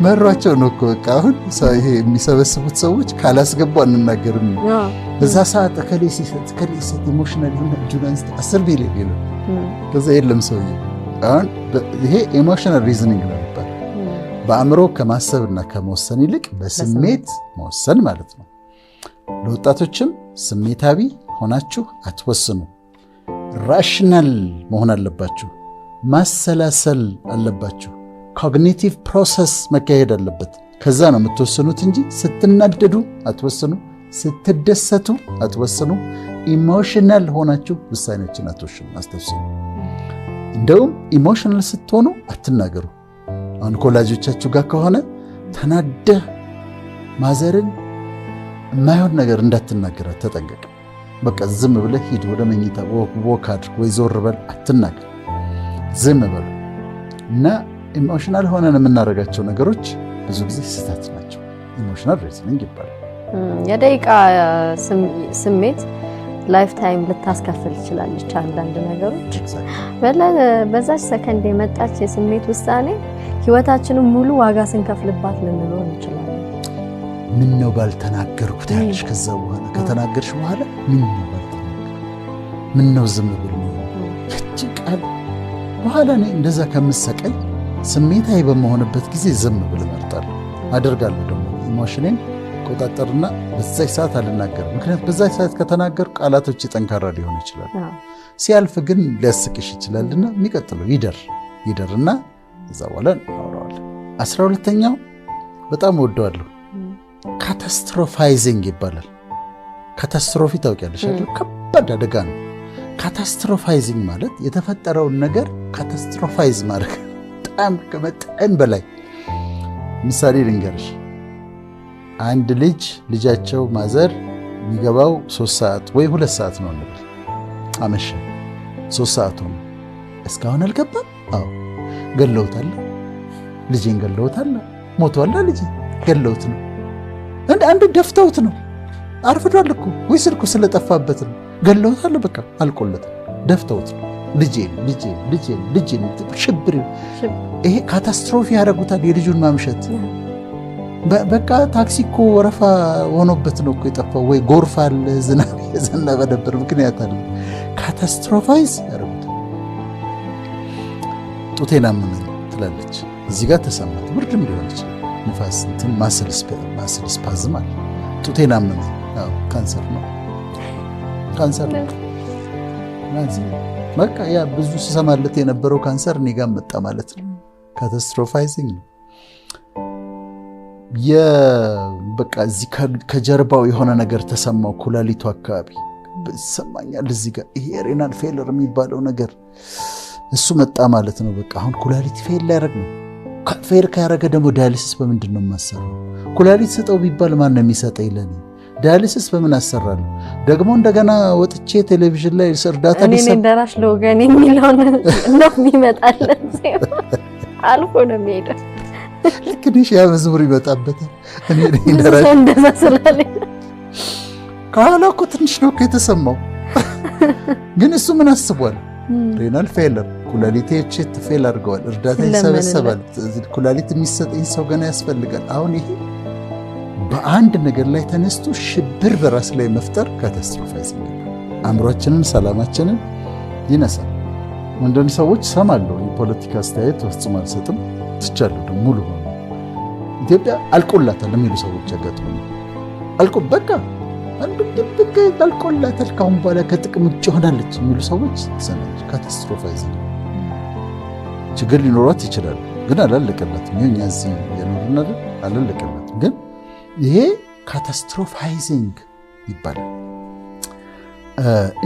መሯቸው ነው እኮ በቃ። አሁን ይሄ የሚሰበስቡት ሰዎች ካላስገቡ አንናገርም። በዛ ሰዓት እከሌ ሲሰጥ ኢሞሽናል ሆነ ጁናንስ 10 ሚሊዮን ይላል። ከዛ የለም ሰውዬ። አሁን ይሄ ኢሞሽናል ሪዝኒንግ ነው የሚባለው። በአእምሮ ከማሰብና ከመወሰን ይልቅ በስሜት መወሰን ማለት ነው። ለወጣቶችም ስሜታዊ ሆናችሁ አትወስኑ። ራሽናል መሆን አለባችሁ። ማሰላሰል አለባችሁ። ኮግኒቲቭ ፕሮሰስ መካሄድ አለበት። ከዛ ነው የምትወስኑት እንጂ ስትናደዱ አትወስኑ፣ ስትደሰቱ አትወስኑ። ኢሞሽናል ሆናችሁ ውሳኔዎችን አትወስኑ። እንደውም ኢሞሽናል ስትሆኑ አትናገሩ። አሁን ኮላጆቻችሁ ጋር ከሆነ ተናደህ ማዘርን የማይሆን ነገር እንዳትናገራት ተጠንቀቅ። በቃ ዝም ብለህ ሂድ ወደ መኝታ ወክ አድርግ ወይ ዞር በል፣ አትናገር፣ ዝም በል እና ኢሞሽናል ሆነን የምናደርጋቸው ነገሮች ብዙ ጊዜ ስህተት ናቸው። ኢሞሽናል ሬዝኒንግ ይባላል። የደቂቃ ስሜት ላይፍ ታይም ልታስከፍል ትችላለች። አንዳንድ ነገሮች በዛች ሰከንድ የመጣች የስሜት ውሳኔ ህይወታችንን ሙሉ ዋጋ ስንከፍልባት ልንኖር እንችላለን። ምን ነው ባልተናገርኩት ያለሽ፣ ከዛ በኋላ ከተናገርሽ በኋላ ምን ነው ባልተናገርኩት፣ ምን ነው ዝም ብል ነው እቺ ቃል በኋላ እኔ እንደዛ ከምሰቀይ ስሜታዊ በመሆንበት ጊዜ ዝም ብል እመርጣለሁ። አደርጋለሁ ደግሞ ኢሞሽኔን ቆጣጠርና በዛች ሰዓት አልናገርም። ምክንያቱም በዛች ሰዓት ከተናገር ቃላቶች ጠንካራ ሊሆኑ ይችላል። ሲያልፍ ግን ሊያስቅሽ ይችላልና የሚቀጥለው ይደርና እዛ በኋላ እናወራዋለን። 12ኛው በጣም ወደዋለሁ። ካታስትሮፋይዚንግ ይባላል። ካታስትሮፊ ታውቂያለሽ አይደል? ከባድ አደጋ ነው። ካታስትሮፋይዚንግ ማለት የተፈጠረውን ነገር ካታስትሮፋይዝ ማድረግ፣ በጣም ከመጠን በላይ። ምሳሌ ልንገርሽ። አንድ ልጃቸው ማዘር የሚገባው 3 ሰዓት ወይ 2 ሰዓት ነው እንበል፣ አመሸ 3 ሰዓት ሆነ፣ እስካሁን አልገባም። አዎ ገለውታል፣ ልጄን ገለውታል፣ ሞቷል፣ ልጄ ገለውት ነው፣ አንድ ደፍተውት ነው፣ አርፍዷል እኮ ወይ ስልኩ ስለጠፋበት ነው፣ ገለውታል፣ በቃ አልቆለት፣ ደፍተውት ነው፣ ልጄን ሽብር። ይሄ ካታስትሮፊ ያደርጉታል፣ የልጁን ማምሸት። በቃ ታክሲ እኮ ወረፋ ሆኖበት ነው እኮ የጠፋው፣ ወይ ጎርፍ አለ፣ ዝናብ የዘነበ ነበር፣ ምክንያት አለ። ካታስትሮፋይዝ ያደርጉታል። ጡቴን አመመኝ ትላለች፣ እዚህ ጋር ተሰማት፣ ብርድም ሊሆን ይችላል፣ ንፋስ እንትን ማስል ስፓዝም አለ። ጡቴን አመመኝ፣ ካንሰር ነው፣ ካንሰር ነው። በቃ ያ ብዙ ስሰማለት የነበረው ካንሰር እኔ ጋር መጣ ማለት ነው። ካታስትሮፋይዚንግ ነው። በቃ እዚህ ከጀርባው የሆነ ነገር ተሰማው፣ ኩላሊቱ አካባቢ ይሰማኛል፣ እዚህ ጋር ይሄ ሬናል ፌለር የሚባለው ነገር እሱ መጣ ማለት ነው። በቃ አሁን ኩላሊት ፌል ሊያደርግ ነው። ፌል ካያደረገ ደግሞ ዳያሊሲስ በምንድን ነው የማሰራው? ኩላሊት ስጠው ቢባል ማን ነው የሚሰጠኝ ለኔ? ዳያሊሲስ በምን አሰራለሁ? ደግሞ እንደገና ወጥቼ ቴሌቪዥን ላይ እርዳታ እኔ ደራሽ ለወገን የሚለውን ነው የሚመጣለን፣ አልፎ ነው የሚሄደው። ልክ ነሽ። ያ መዝሙር ይመጣበታል። እኔ እንደዛ ስላለኝ ከኋላ እኮ ትንሽ ነው የተሰማው፣ ግን እሱ ምን አስቧል? ሬናል ፌለር፣ ኩላሊቴ ፌል አድርገዋል፣ እርዳታ ይሰበሰባል፣ ኩላሊት የሚሰጠኝ ሰው ገና ያስፈልጋል። አሁን ይሄ በአንድ ነገር ላይ ተነስቶ ሽብር በራስ ላይ መፍጠር ካታስትሮፋይዚንግ፣ አእምሯችንን፣ ሰላማችንን ይነሳል። አንዳንድ ሰዎች ሰማለሁ፣ የፖለቲካ አስተያየት ፈጽሞ አልሰጥም ትቻለሁ። ደግሞ ሙሉ ኢትዮጵያ አልቆላታል የሚሉ ሰዎች ያጋጥሙ። በቃ አልቆላታል፣ ካሁን በኋላ ከጥቅም ውጭ ሆናለች የሚሉ ሰዎች ሰማች። ካታስትሮፋይዚንግ ችግር ሊኖሯት ይችላል፣ ግን አላለቀላትም። እኛ እዚህ የኖርን አይደል? አላለቀላትም፣ ግን ይሄ ካታስትሮፋይዚንግ ይባላል።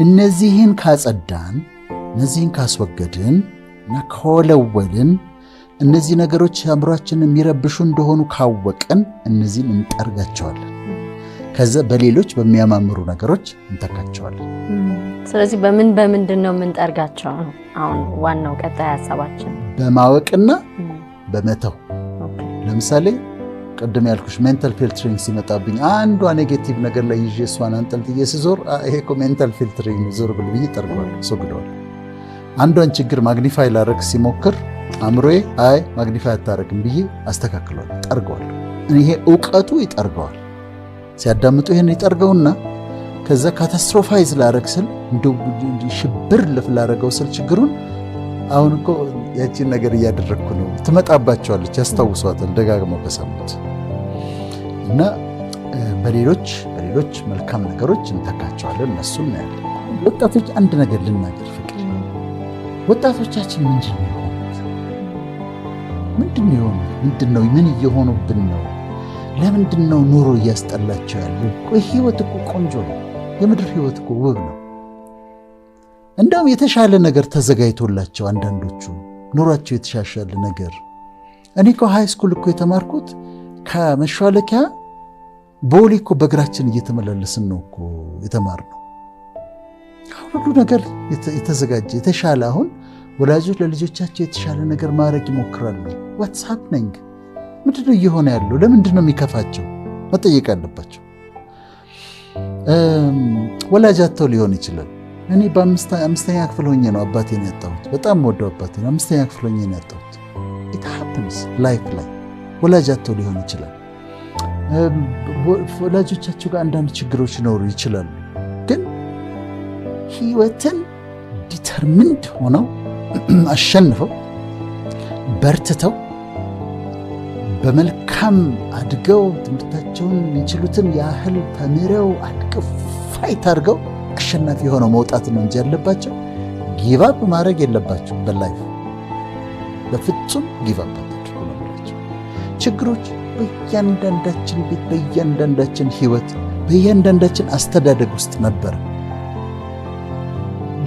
እነዚህን ካጸዳን፣ እነዚህን ካስወገድን እና ከወለወልን፣ እነዚህ ነገሮች አእምሯችንን የሚረብሹ እንደሆኑ ካወቅን እነዚህን እንጠርጋቸዋለን። ከዛ በሌሎች በሚያማምሩ ነገሮች እንተካቸዋለን። ስለዚህ በምንድን ነው የምንጠርጋቸው ነው አሁን ዋናው ቀጣይ ሀሳባችን? በማወቅና በመተው። ለምሳሌ ቅድም ያልኩሽ ሜንታል ፊልትሪንግ ሲመጣብኝ አንዷ ኔጌቲቭ ነገር ላይ ይዤ እሷን አንጠልጥዬ ስዞር ይሄ እኮ ሜንታል ፊልትሪንግ ዞር ብል ብዬ ጠርገዋለሁ፣ አስወግደዋለሁ። አንዷን ችግር ማግኒፋይ ላደርግ ሲሞክር አእምሮዬ አይ ማግኒፋይ አታረግም ብዬ አስተካክለዋለሁ፣ ጠርገዋለሁ። ይሄ እውቀቱ ይጠርገዋል። ሲያዳምጡ ይሄን ይጠርገውና ከዛ ካታስትሮፋይዝ ላደርግ ስል እንደው ሽብር ላደርገው ስል ችግሩን አሁን እኮ ያቺን ነገር እያደረግኩ ነው ትመጣባቸዋለች፣ ያስታውሷታል ደጋግመው ከሰሙት እና በሌሎች መልካም ነገሮች እንተካቸዋለን። እነሱ እናያለን። ወጣቶች አንድ ነገር ልናገር ፍቅር፣ ወጣቶቻችን ምንድን ነው ምን እየሆኑብን ነው? ለምንድን ነው ኑሮ እያስጠላቸው ያሉ? ህይወት እኮ ቆንጆ ነው። የምድር ህይወት እኮ ውብ ነው። እንደውም የተሻለ ነገር ተዘጋጅቶላቸው አንዳንዶቹ ኑሯቸው የተሻሻለ ነገር እኔ እኮ ሃይ ስኩል እኮ የተማርኩት ከመሿለኪያ ቦሌ እኮ በእግራችን እየተመላለስን ነው እኮ የተማርነው። ሁሉ ነገር የተዘጋጀ የተሻለ። አሁን ወላጆች ለልጆቻቸው የተሻለ ነገር ማድረግ ይሞክራሉ። ዋትስ ሃፕኒንግ? ምንድነው እየሆነ ያለው? ለምንድነው የሚከፋቸው? መጠየቅ አለባቸው። ወላጅ አጥተው ሊሆን ይችላል። እኔ በአምስተኛ ክፍል ሆኜ ነው አባቴን ያጣሁት። በጣም ወደው አባቴን አምስተኛ ክፍል ሆኜ ነው ያጣሁት። ኢት ሃፕንስ ላይፍ ላይ ወላጅ አጥተው ሊሆን ይችላል። ወላጆቻቸው ጋር አንዳንድ ችግሮች ሊኖሩ ይችላሉ። ግን ህይወትን ዲተርሚንድ ሆነው አሸንፈው በርትተው በመልካም አድገው ትምህርታቸውን የሚችሉትን ያህል ተምረው አድገው ፋይት አድርገው አሸናፊ ሆነው መውጣት ነው እንጂ ያለባቸው ጊቫፕ ማድረግ የለባቸው። በላይፍ በፍጹም ጊቫፕ አታድርጉ ነው የምላቸው። ችግሮች በእያንዳንዳችን ቤት፣ በእያንዳንዳችን ህይወት፣ በእያንዳንዳችን አስተዳደግ ውስጥ ነበር።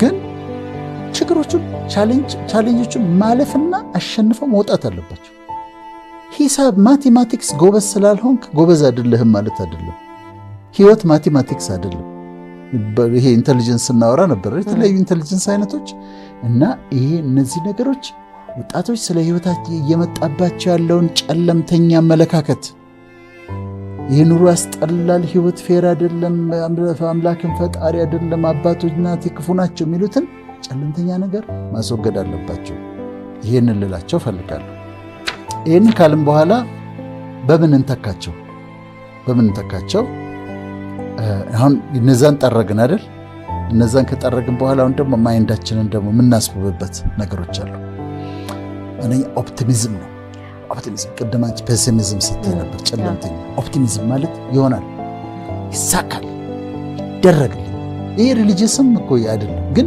ግን ችግሮቹን ቻሌንጆቹን ማለፍና አሸንፈው መውጣት አለባቸው። ሂሳብ ማቴማቲክስ ጎበዝ ስላልሆንክ ጎበዝ አይደለህም ማለት አይደለም። ህይወት ማቴማቲክስ አይደለም። ይሄ ኢንተሊጀንስ እናወራ ነበር፣ የተለያዩ ኢንተሊጀንስ አይነቶች እና ይሄ እነዚህ ነገሮች ወጣቶች ስለ ህይወታቸው እየመጣባቸው ያለውን ጨለምተኛ አመለካከት፣ ይህ ኑሮ ያስጠላል፣ ህይወት ፌር አይደለም፣ አምላክን ፈጣሪ አይደለም፣ አባቶች እናት ክፉ ናቸው የሚሉትን ጨለምተኛ ነገር ማስወገድ አለባቸው። ይሄንን ልላቸው ፈልጋለሁ። ይህንን ካልም በኋላ በምን እንተካቸው? አሁን እነዛን ጠረግን አይደል? እነዛን ከጠረግን በኋላ አሁን ደግሞ ማይንዳችንን ደግሞ የምናስብብበት ነገሮች አሉ። እኔ ኦፕቲሚዝም ነው። ኦፕቲሚዝም ቅድም አንቺ ፔሲሚዝም ስትይ ነበር፣ ጨለምተኛ። ኦፕቲሚዝም ማለት ይሆናል፣ ይሳካል፣ ይደረግልኝ። ይሄ ሪሊጂየስም እኮ አይደለም፣ ግን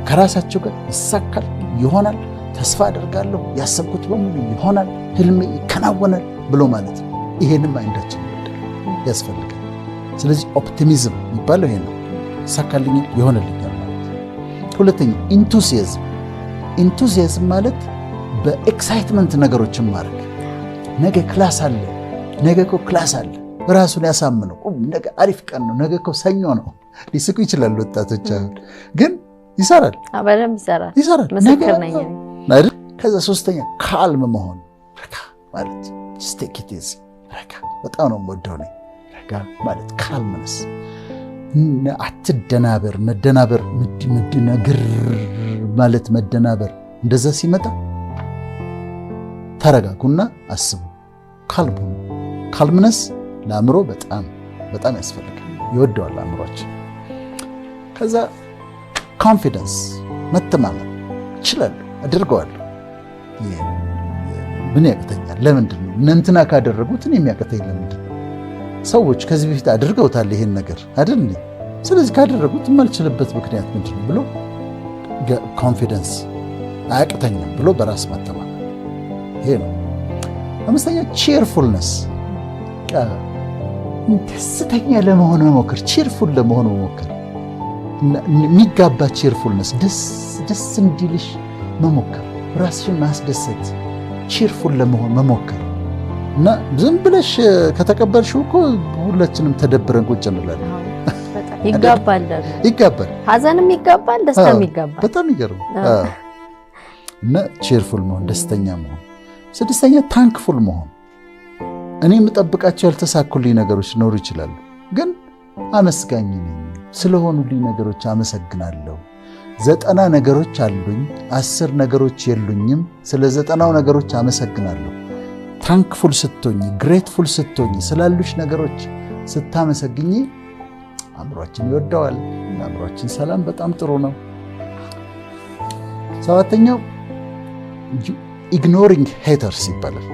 ከራሳቸው ጋር ይሳካል፣ ይሆናል፣ ተስፋ አደርጋለሁ፣ ያሰብኩት በሙሉ ይሆናል፣ ህልሜ ይከናወናል ብሎ ማለት ነው። ይሄንም ማይንዳችን ያስፈልጋል። ስለዚህ ኦፕቲሚዝም የሚባለው ይሄ ነው። ይሳካልኛል፣ ይሆንልኛል ማለት። ሁለተኛ ኢንቱዚያዝም ማለት በኤክሳይትመንት ነገሮችን ማድረግ። ነገ ክላስ አለ፣ ነገ እኮ ክላስ አለ፣ ራሱን ያሳምነው። ነገ አሪፍ ቀን ነው፣ ነገ እኮ ሰኞ ነው። ሊስቁ ይችላሉ ወጣቶች፣ ግን ይሰራል፣ ይሰራል። ምስክር ነኝ አይደል? ከዛ ሶስተኛ ካልም መሆን፣ ረጋ ማለት ስቴክ ኢት ኢዚ። ረጋ በጣም ነው የምወደው ነኝ። ረጋ ማለት ካልምነስ፣ አትደናበር። መደናበር ግር ማለት መደናበር፣ እንደዛ ሲመጣ ተረጋጉና አስቡ። ካልምነስ ለአእምሮ በጣም በጣም ያስፈልጋል፣ ይወደዋል አእምሮችን። ከዛ ኮንፊደንስ፣ መተማመን፣ እችላለሁ፣ አድርገዋለሁ፣ ምን ያቅተኛል? ለምንድን ነው እንትና ካደረጉት እኔ የሚያቅተኝ ለምንድን ነው? ሰዎች ከዚህ በፊት አድርገውታል ይሄን ነገር አይደል? ስለዚህ ካደረጉት የማልችልበት ምክንያት ምንድን ነው ብሎ ኮንፊደንስ፣ አያቅተኝም ብሎ በራስ መተማመን፣ ይሄ ነው። አምስተኛ ቺርፉልነስ፣ ደስተኛ ለመሆን መሞከር፣ ቺርፉል ለመሆን መሞከር፣ የሚጋባ ቺርፉልነስ፣ ደስ እንዲልሽ መሞከር፣ ራስሽን ማስደሰት፣ ቺርፉል ለመሆን መሞከር እና ዝም ብለሽ ከተቀበልሽው እኮ ሁላችንም ተደብረን ቁጭ እንላለን። ይጋባል፣ ሀዘንም ይጋባል፣ ደስታም ይጋባል። በጣም ይገርም። እና ቺርፉል መሆን፣ ደስተኛ መሆን። ስድስተኛ ታንክፉል መሆን። እኔ የምጠብቃቸው ያልተሳኩልኝ ነገሮች ሊኖሩ ይችላሉ፣ ግን አመስጋኝ ነኝ። ስለሆኑልኝ ነገሮች አመሰግናለሁ። 90 ነገሮች አሉኝ፣ 10 ነገሮች የሉኝም። ስለ 90 ነገሮች አመሰግናለሁ። ታንክፉል ስትሆኝ፣ ግሬትፉል ስትሆኝ፣ ስላሉሽ ነገሮች ስታመሰግኝ አእምሯችን ይወደዋል። አእምሯችን ሰላም በጣም ጥሩ ነው። ሰባተኛው ኢግኖሪንግ ሄተርስ ይባላል።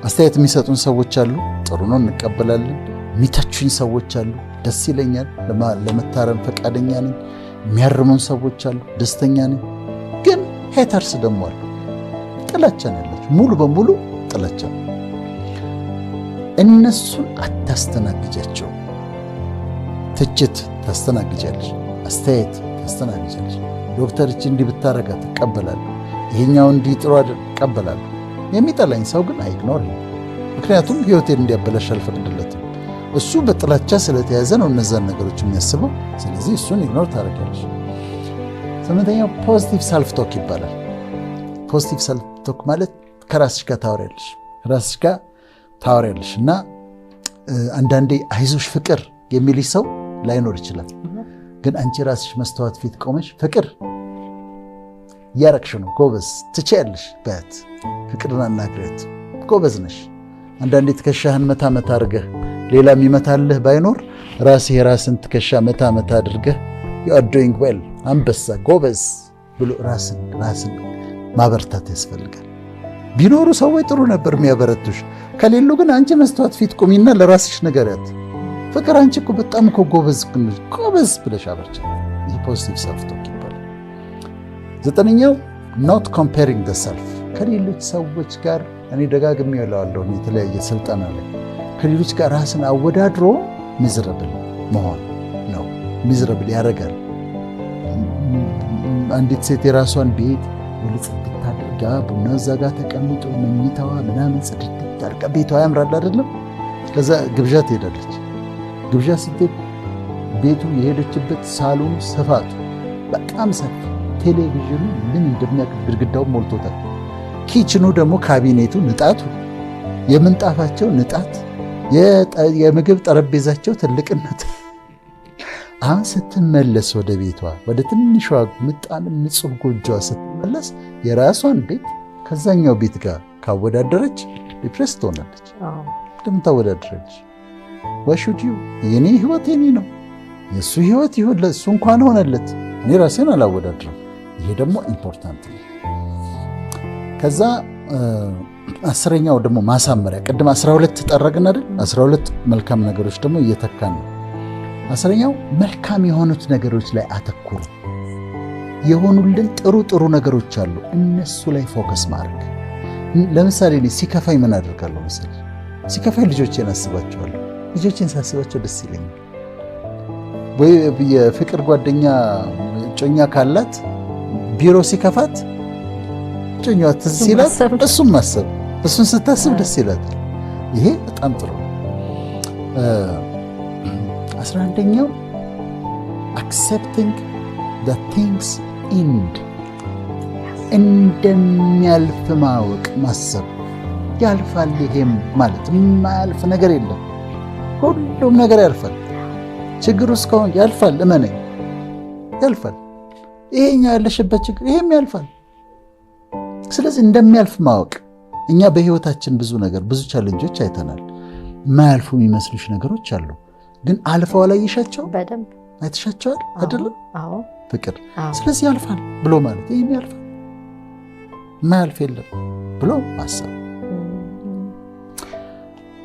አስተያየት የሚሰጡን ሰዎች አሉ፣ ጥሩ ነው፣ እንቀበላለን። የሚተቹኝ ሰዎች አሉ፣ ደስ ይለኛል፣ ለመታረም ፈቃደኛ ነኝ። የሚያርሙን ሰዎች አሉ፣ ደስተኛ ነኝ። ግን ሄተርስ ደግሞ አሉ፣ ጥላቻ ነው ያላቸው፣ ሙሉ በሙሉ ጥላቻ ነው። እነሱን አታስተናግጃቸው። ትችት ታስተናግጃለሽ፣ አስተያየት ታስተናግጃለሽ። ዶክተር እቺ እንዲህ ብታረጋ ትቀበላለህ፣ ይሄኛው እንዲህ ጥሩ እቀበላለሁ። የሚጠላኝ ሰው ግን አይግኖር። ምክንያቱም ህይወቴን እንዲያበላሽ አልፈቅድለትም። እሱ በጥላቻ ስለተያዘ ነው እነዛን ነገሮች የሚያስበው። ስለዚህ እሱን ኢግኖር ታደርጊያለሽ። 8ኛው ፖዚቲቭ ሰልፍ ቶክ ይባላል። ፖዚቲቭ ሰልፍ ቶክ ማለት ከራስሽ ጋር ታወሪያለሽ እና አንዳንዴ አይዞሽ ፍቅር የሚልሽ ሰው ላይኖር ይችላል። ግን አንቺ ራስሽ መስተዋት ፊት ቆመሽ ፍቅር እያረግሽ ነው፣ ጎበዝ ትችያለሽ በት ፍቅርን አናግሪያት፣ ጎበዝ ነሽ። አንዳንዴ ትከሻህን መታ መታ አድርገህ ሌላ የሚመታልህ ባይኖር ራስህ የራስን ትከሻ መታ መታ አድርገህ you are doing well አንበሳ ጎበዝ ብሎ ራስን ማበርታት ያስፈልጋል። ቢኖሩ ሰዎች ጥሩ ነበር የሚያበረቱሽ። ከሌሉ ግን አንቺ መስተዋት ፊት ቁሚና ለራስሽ ንገሪያት ፍቅር አንቺ እኮ በጣም እኮ ጎበዝ ብለሽ አበርቻ። ይህ ፖዚቲቭ ሰልፍ ቶክ ይባላል። 9ኛው not comparing the self ከሌሎች ሰዎች ጋር እኔ ደጋግሜ እለዋለሁ የተለያየ ስልጠና ላይ ከሌሎች ጋር ራስን አወዳድሮ ሚዝረብል መሆን ነው። ሚዝረብል ያደርጋል። አንዲት ሴት የራሷን ቤት ጽድት አድርጋ ቡና እዛ ጋር ተቀምጦ መኝታዋ ምናምን ጽድት አድርጋ ቤቷ ያምራል አይደለም? ከዛ ግብዣ ትሄዳለች። ግብዣ ስትሄድ ቤቱ የሄደችበት ሳሎን ስፋቱ በጣም ሰፊ፣ ቴሌቪዥኑ ምን እንደሚያክል ግድግዳው ሞልቶታል። ኪችኑ ደግሞ ካቢኔቱ ንጣቱ፣ የምንጣፋቸው ንጣት፣ የምግብ ጠረጴዛቸው ትልቅነት። አሁን ስትመለስ ወደ ቤቷ ወደ ትንሿ ምጣም ንጹህ ጎጆዋ ስትመለስ የራሷን ቤት ከዛኛው ቤት ጋር ካወዳደረች ዲፕሬስ ትሆናለች። ለምን ታወዳደረች? ዋሹዲዩ የኔ ህይወት የኔ ነው፣ የእሱ ህይወት ይሁን ለእሱ እንኳን ሆነለት፣ እኔ ራሴን አላወዳድርም። ይሄ ደግሞ ኢምፖርታንት ነው። ከዛ 10ኛው ደግሞ ማሳመሪያ። ቅድም 12 ጠረግን አይደል? 12 መልካም ነገሮች ደግሞ እየተካን ነው። 10ኛው መልካም የሆኑት ነገሮች ላይ አተኩሩ። የሆኑልን ጥሩ ነገሮች አሉ፣ እነሱ ላይ ፎከስ ማድረግ። ለምሳሌ እኔ ሲከፋኝ ምን አደርጋለሁ መሰለኝ? ሲከፋኝ ልጆቼን አስባቸዋለሁ። ልጆቼን ሳስባቸው ደስ ይለኛል። ወይ የፍቅር ጓደኛ እጮኛ ካላት ቢሮ ሲከፋት እጮኛዋ ትዝ ሲላት እሱን ማሰብ፣ እሱን ስታስብ ደስ ይላታል። ይሄ በጣም ጥሩ ነው። 11ኛው accepting the things end እንደሚያልፍ ማወቅ ማሰብ። ያልፋል። ይሄም ማለት የማያልፍ ነገር የለም። ሁሉም ነገር ያልፋል። ችግሩ እስካሁን ያልፋል። እመነኝ ያልፋል። ይሄኛ ያለሽበት ችግር ይሄም ያልፋል። ስለዚህ እንደሚያልፍ ማወቅ። እኛ በህይወታችን ብዙ ቻሌንጆች አይተናል። የማያልፉ የሚመስሉሽ ነገሮች አሉ፣ ግን አልፈው አላየሻቸው? በደንብ አይተሻቸዋል አይደለም? አዎ ፍቅር። ስለዚህ ያልፋል ብሎ ማለት ይሄም ያልፋል፣ የማያልፍ የለም ብሎ ማሰብ።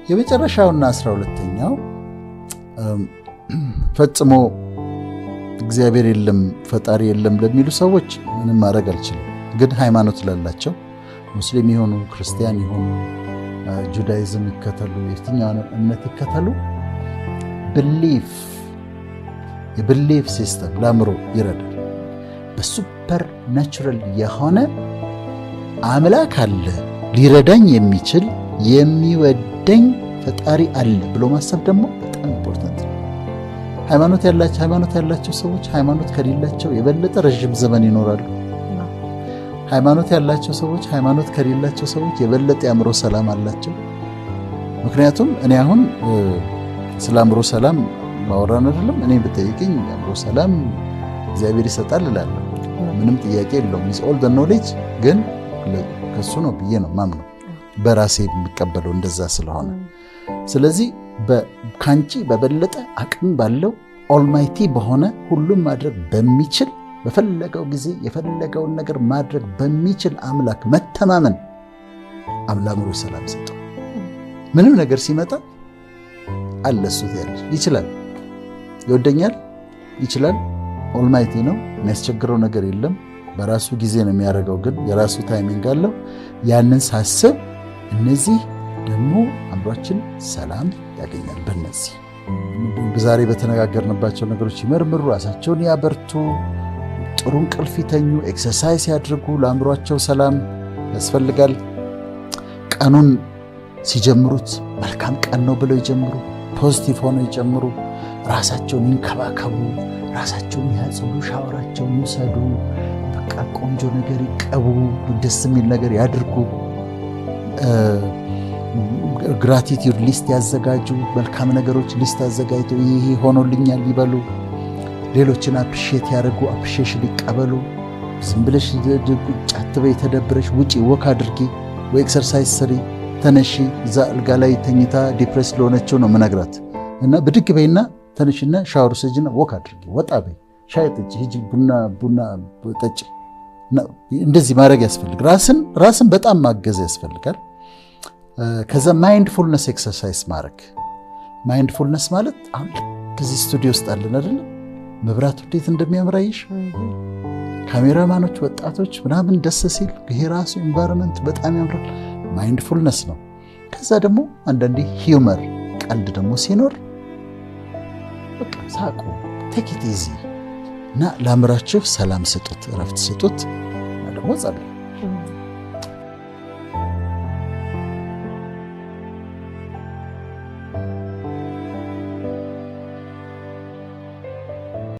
የመጨረሻውና 12ኛው ፈጽሞ እግዚአብሔር የለም ፈጣሪ የለም ለሚሉ ሰዎች ምንም ማድረግ አልችልም። ግን ሃይማኖት ላላቸው ሙስሊም የሆኑ ክርስቲያን የሆኑ ጁዳይዝም ይከተሉ የትኛውን እምነት ይከተሉ የብሊፍ ሲስተም ለአእምሮ ይረዳል። በሱፐር ናቹራል የሆነ አምላክ አለ፣ ሊረዳኝ የሚችል የሚወደኝ ፈጣሪ አለ ብሎ ማሰብ ደግሞ በጣም ኢምፖርታንት ነው። ሃይማኖት ያላቸው ሰዎች ሃይማኖት ከሌላቸው የበለጠ ረዥም ዘመን ይኖራሉ። ሃይማኖት ያላቸው ሰዎች ሃይማኖት ከሌላቸው ሰዎች የበለጠ የአእምሮ ሰላም አላቸው። ምክንያቱም እኔ አሁን ስለ አእምሮ ሰላም ማወራን አይደለም። እኔ ብጠይቅኝ የአእምሮ ሰላም እግዚአብሔር ይሰጣል እላለሁ። ምንም ጥያቄ የለውም። ኢዝ ኦል ዘ ኖሌጅ ግን ከሱ ነው ብዬ ነው ማምነው፣ በራሴ የሚቀበለው እንደዛ ስለሆነ። ስለዚህ ካንቺ በበለጠ አቅም ባለው ኦልማይቲ በሆነ ሁሉም ማድረግ በሚችል በፈለገው ጊዜ የፈለገውን ነገር ማድረግ በሚችል አምላክ መተማመን አምላምሮ ሰላም ሰጠው። ምንም ነገር ሲመጣ አለሱ ያለሽ ይችላል፣ ይወደኛል፣ ይችላል፣ ኦልማይቲ ነው፣ የሚያስቸግረው ነገር የለም፣ በራሱ ጊዜ ነው የሚያደርገው፣ ግን የራሱ ታይሚንግ አለው። ያንን ሳስብ እነዚህ ደግሞ አእምሯችን ሰላም ያገኛል። በእነዚህ ዛሬ በተነጋገርንባቸው ነገሮች ይመርምሩ፣ ራሳቸውን ያበርቱ፣ ጥሩ እንቅልፍ ይተኙ፣ ኤክሰርሳይዝ ያድርጉ። ለአእምሯቸው ሰላም ያስፈልጋል። ቀኑን ሲጀምሩት መልካም ቀን ነው ብለው ይጀምሩ። ፖዚቲቭ ሆነው ይጀምሩ። ራሳቸውን ይንከባከቡ፣ ራሳቸውን ያጽዱ፣ ሻወራቸውን ይውሰዱ። በቃ ቆንጆ ነገር ይቀቡ፣ ደስ የሚል ነገር ያድርጉ። ግራቲቲዩድ ሊስት ያዘጋጁ። መልካም ነገሮች ሊስት አዘጋጅተው ይሄ ሆኖልኛል ይበሉ። ሌሎችን አፕሪሺየት ያደርጉ፣ አፕሪሺዬሽን ይቀበሉ። ዝም ብለሽ ቁጭ አትበይ፣ ተደብረሽ ውጪ፣ ወክ አድርጊ ወይ ኤክሰርሳይዝ ስሪ፣ ተነሺ። እዛ አልጋ ላይ ተኝታ ዲፕሬስ ለሆነችው ነው ምነግራት እና ብድግ በይና ተነሽና ሻወር ስጅና ወክ አድርጊ፣ ወጣ በይ፣ ሻይ ጠጪ፣ ሂጂ ቡና ጠጪ። እንደዚህ ማድረግ ያስፈልግ። ራስን በጣም ማገዝ ያስፈልጋል። ከዛ ማይንድፉልነስ ኤክሰርሳይዝ ማድረግ። ማይንድፉልነስ ማለት አሁን ከዚህ ስቱዲዮ ውስጥ አለን አይደል? መብራቱ እንዴት እንደሚያምራይሽ ካሜራማኖች፣ ወጣቶች ምናምን ደስ ሲል ይሄ ራሱ ኤንቫይሮንመንት በጣም ያምራል። ማይንድፉልነስ ነው። ከዛ ደግሞ አንዳንዴ ሂውመር፣ ቀልድ ደግሞ ሲኖር በቃ ሳቁ፣ ቴክ ኢት ኢዚ እና ለአእምሯችሁ ሰላም ስጡት፣ እረፍት ስጡት። እና ደግሞ ጸልዩ።